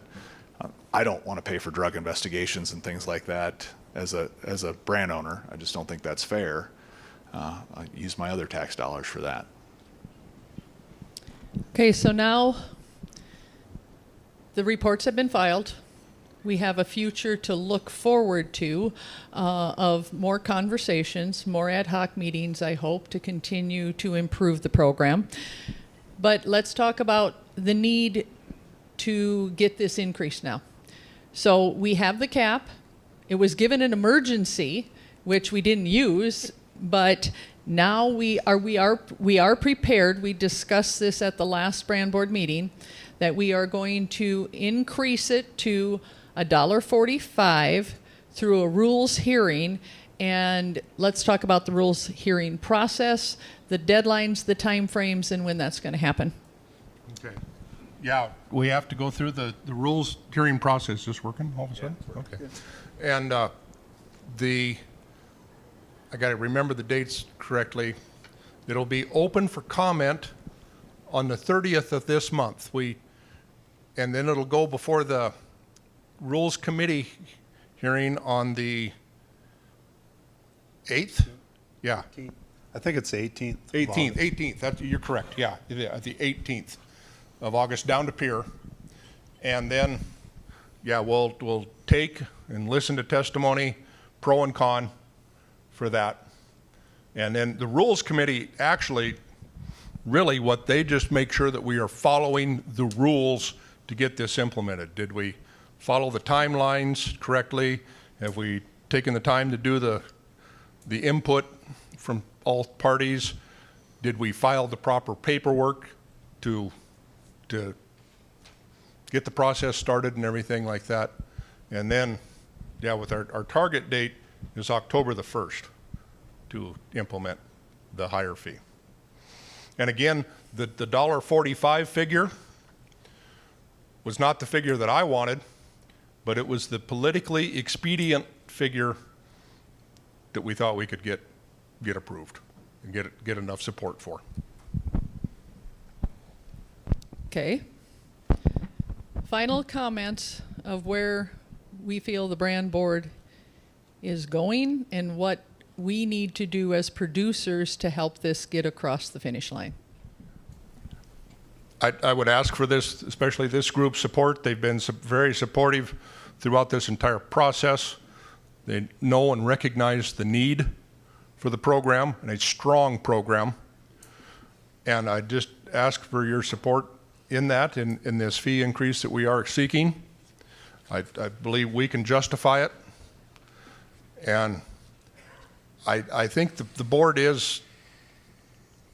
I don't want to pay for drug investigations and things like that as a brand owner. I just don't think that's fair. I use my other tax dollars for that. Okay, so now the reports have been filed. We have a future to look forward to of more conversations, more ad hoc meetings, I hope, to continue to improve the program. But let's talk about the need to get this increase now. So we have the cap. It was given an emergency, which we didn't use, but now we are prepared. We discussed this at the last brand board meeting, that we are going to increase it to $1.45 through a rules hearing. And let's talk about the rules hearing process, the deadlines, the timeframes, and when that's going to happen. Okay. Yeah, we have to go through the rules hearing process. Is this working all of a sudden? Yeah, okay. Yeah. And I got to remember the dates correctly. It'll be open for comment on the 30th of this month. And then it'll go before the Rules Committee hearing on the 8th? Yeah, I think it's 18th. 18th, you're correct, yeah, the 18th of August down to Pier. And then, yeah, we'll take and listen to testimony, pro and con for that. And then the Rules Committee, actually, really what they just make sure that we are following the rules to get this implemented. Did we follow the timelines correctly? Have we taken the time to do the input from all parties? Did we file the proper paperwork to get the process started and everything like that? And then, yeah, with our target date is October the 1st to implement the higher fee. And again, the $1.45 figure was not the figure that I wanted, but it was the politically expedient figure that we thought we could get approved and get enough support for. Okay. Final comments of where we feel the brand board is going and what we need to do as producers to help this get across the finish line. I would ask for this, especially this group's support. They've been very supportive throughout this entire process. They know and recognize the need for the program, and a strong program. And I just ask for your support in that, in this fee increase that we are seeking. I believe we can justify it. And I think the board is,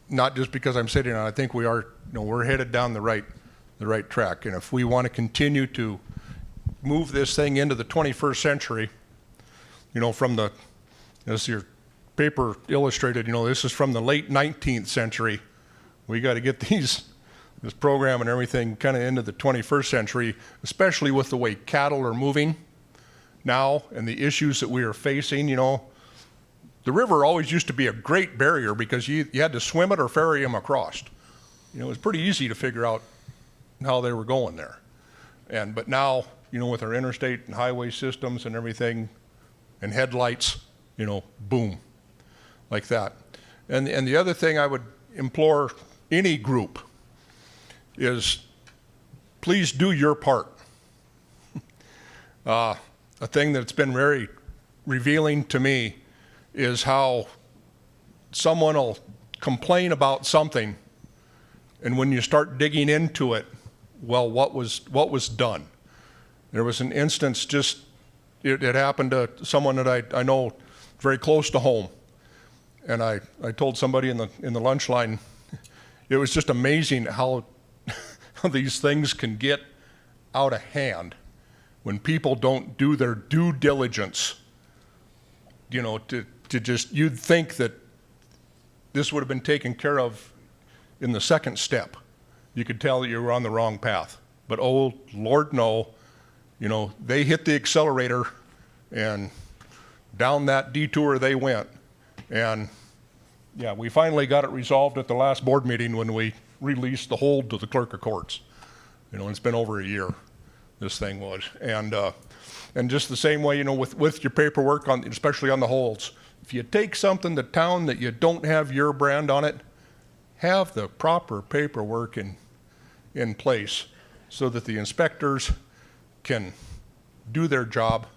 not just because I'm sitting on it, I think we are, we're headed down the right track. And if we want to continue to move this thing into the 21st century, from as your paper illustrated, this is from the late 19th century. We got to get this program and everything kind of into the 21st century, especially with the way cattle are moving now and the issues that we are facing. The river always used to be a great barrier because you had to swim it or ferry them across. It was pretty easy to figure out how they were going there. But now, with our interstate and highway systems and everything and headlights, boom, like that. And the other thing I would implore any group is please do your part. A thing that's been very revealing to me is how someone will complain about something, and when you start digging into it, well, what was done? There was an instance it happened to someone that I know very close to home, and I told somebody in the lunch line, it was just amazing how these things can get out of hand when people don't do their due diligence. You'd think that this would have been taken care of in the second step. You could tell that you were on the wrong path. But oh, Lord, no. They hit the accelerator and down that detour they went. And yeah, we finally got it resolved at the last board meeting when we released the hold to the clerk of courts. It's been over a year, this thing was. And just the same way, with your paperwork, especially on the holds, if you take something to town that you don't have your brand on it, have the proper paperwork in place so that the inspectors can do their job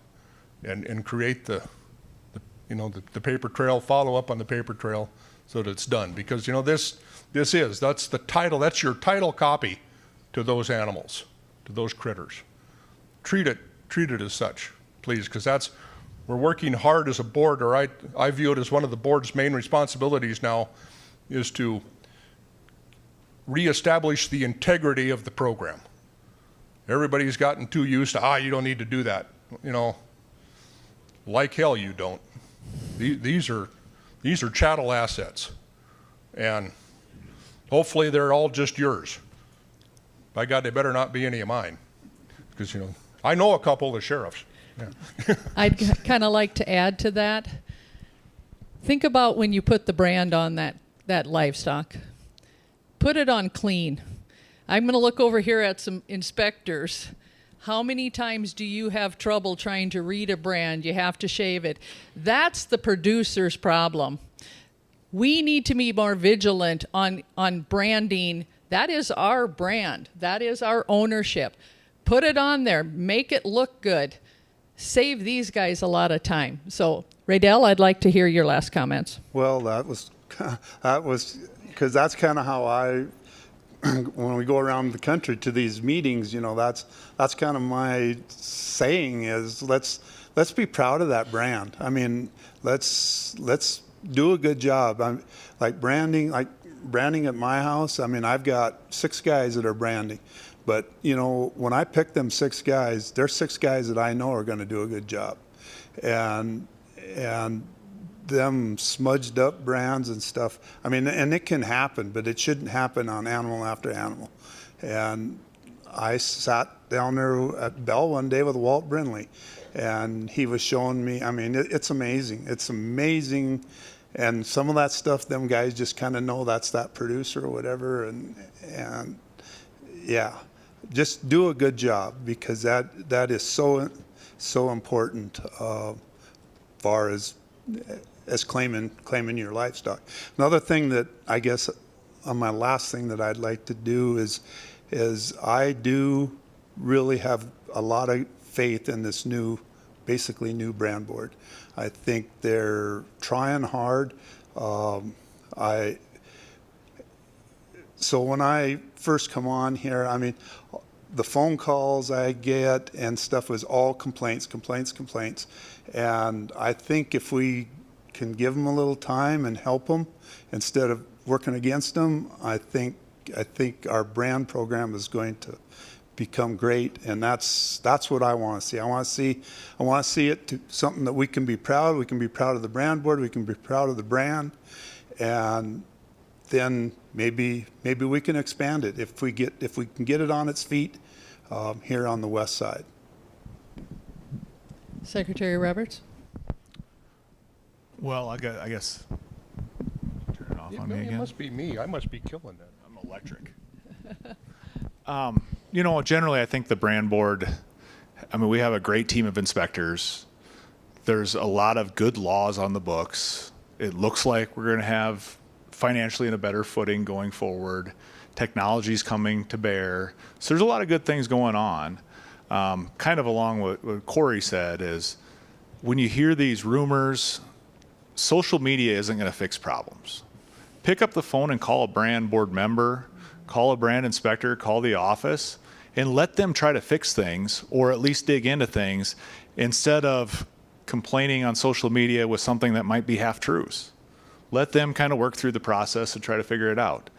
and create the paper trail, follow up on the paper trail so that it's done. Because, that's the title, that's your title copy to those animals, to those critters. Treat it as such, please, because we're working hard as a board, or I view it as one of the board's main responsibilities now, is to reestablish the integrity of the program. Everybody's gotten too used to, you don't need to do that. Like hell you don't. These are chattel assets, and hopefully they're all just yours. By God, they better not be any of mine, because I know a couple of the sheriffs. Yeah. I'd kind of like to add to that. Think about when you put the brand on that livestock. put it on clean. I'm going to look over here at some inspectors. How many times do you have trouble trying to read a brand? You have to shave it. That's the producer's problem. We need to be more vigilant on branding. That is our brand. That is our ownership. Put it on there. Make it look good. Save these guys a lot of time. So, Raydell, I'd like to hear your last comments. Well, that was because that's kind of how I, when we go around the country to these meetings, you know, that's kind of my saying is let's be proud of that brand. I mean, let's do a good job. I'm like branding at my house. I mean, I've got 6 guys that are branding, but you know, when I pick them 6 guys, there's 6 guys that I know are going to do a good job, and them smudged up brands and stuff. I mean, and it can happen, but it shouldn't happen on animal after animal. And I sat down there at Bell one day with Walt Brindley, and he was showing me, I mean, it's amazing. It's amazing. And some of that stuff, them guys just kind of know that's that producer or whatever. And yeah, just do a good job, because that is so important far as claiming your livestock. Another thing that I guess my last thing that I'd like to do is I do really have a lot of faith in this basically new brand board. I think they're trying hard. So when I first come on here, I mean, the phone calls I get and stuff was all complaints. And I think if we can give them a little time and help them instead of working against them, I think our brand program is going to become great, and that's what I want to see. I want to see it to something that we can be proud. We can be proud of the brand board. We can be proud of the brand, and then maybe we can expand it if we can get it on its feet here on the west side. Secretary Roberts? Well, I guess turn it off on me It again. must be me. I must be killing that. I'm electric. You know, generally, I think the brand board, I mean, we have a great team of inspectors. There's a lot of good laws on the books. It looks like we're going to have financially in a better footing going forward. Technology's coming to bear. So there's a lot of good things going on. Kind of along with what Corey said is when you hear these rumors, social media isn't going to fix problems. Pick up the phone and call a brand board member, call a brand inspector, call the office, and let them try to fix things or at least dig into things instead of complaining on social media with something that might be half-truths. Let them kind of work through the process and try to figure it out.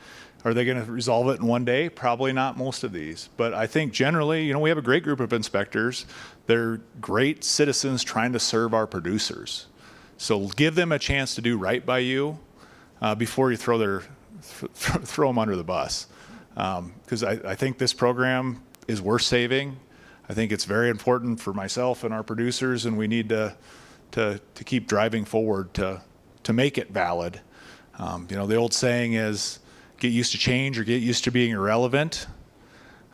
Are they going to resolve it in one day? Probably not most of these. But I think generally, you know, we have a great group of inspectors. They're great citizens trying to serve our producers. So give them a chance to do right by you before you throw them under the bus. Because I think this program is worth saving. I think it's very important for myself and our producers, and we need to keep driving forward to make it valid. You know, the old saying is, get used to change or get used to being irrelevant.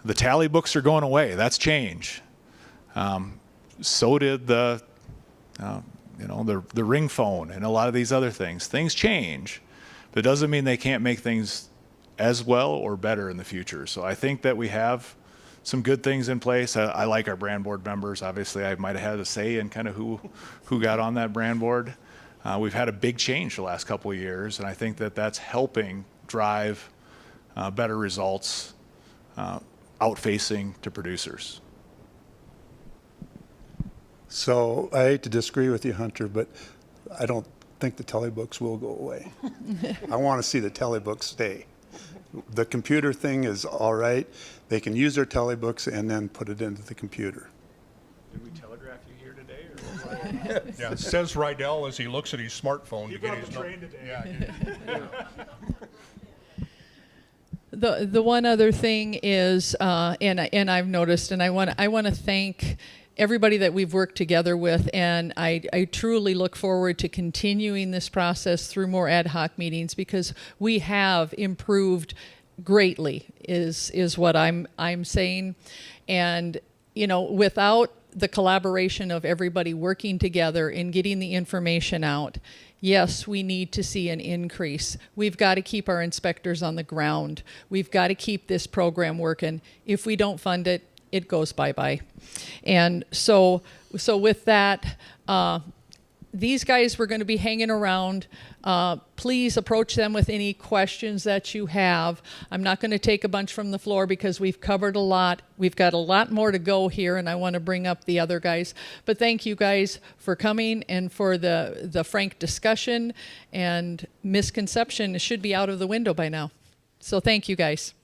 The tally books are going away. That's change. So did the ring phone and a lot of these other things. Things change, but it doesn't mean they can't make things as well or better in the future. So I think that we have some good things in place. I like our brand board members. Obviously, I might have had a say in kind of who got on that brand board. We've had a big change the last couple of years, and I think that that's helping drive better results outfacing to producers. So I hate to disagree with you, Hunter, but I don't think the telebooks will go away. I want to see the telebooks stay. The computer thing is all right. They can use their telebooks and then put it into the computer. Did we telegraph you here today? Or Yeah, says Rydell as he looks at his smartphone to get his today. The one other thing is, and I've noticed, and I want to thank everybody that we've worked together with, and I truly look forward to continuing this process through more ad hoc meetings, because we have improved greatly is what I'm saying. And you know, without the collaboration of everybody working together in getting the information out, yes, we need to see an increase. We've got to keep our inspectors on the ground. We've got to keep this program working. If we don't fund it, it goes bye-bye. And so with that, these guys were going to be hanging around. Please approach them with any questions that you have. I'm not going to take a bunch from the floor because we've covered a lot. We've got a lot more to go here, and I want to bring up the other guys. But thank you guys for coming and for the frank discussion, and misconception should be out of the window by now. So thank you guys.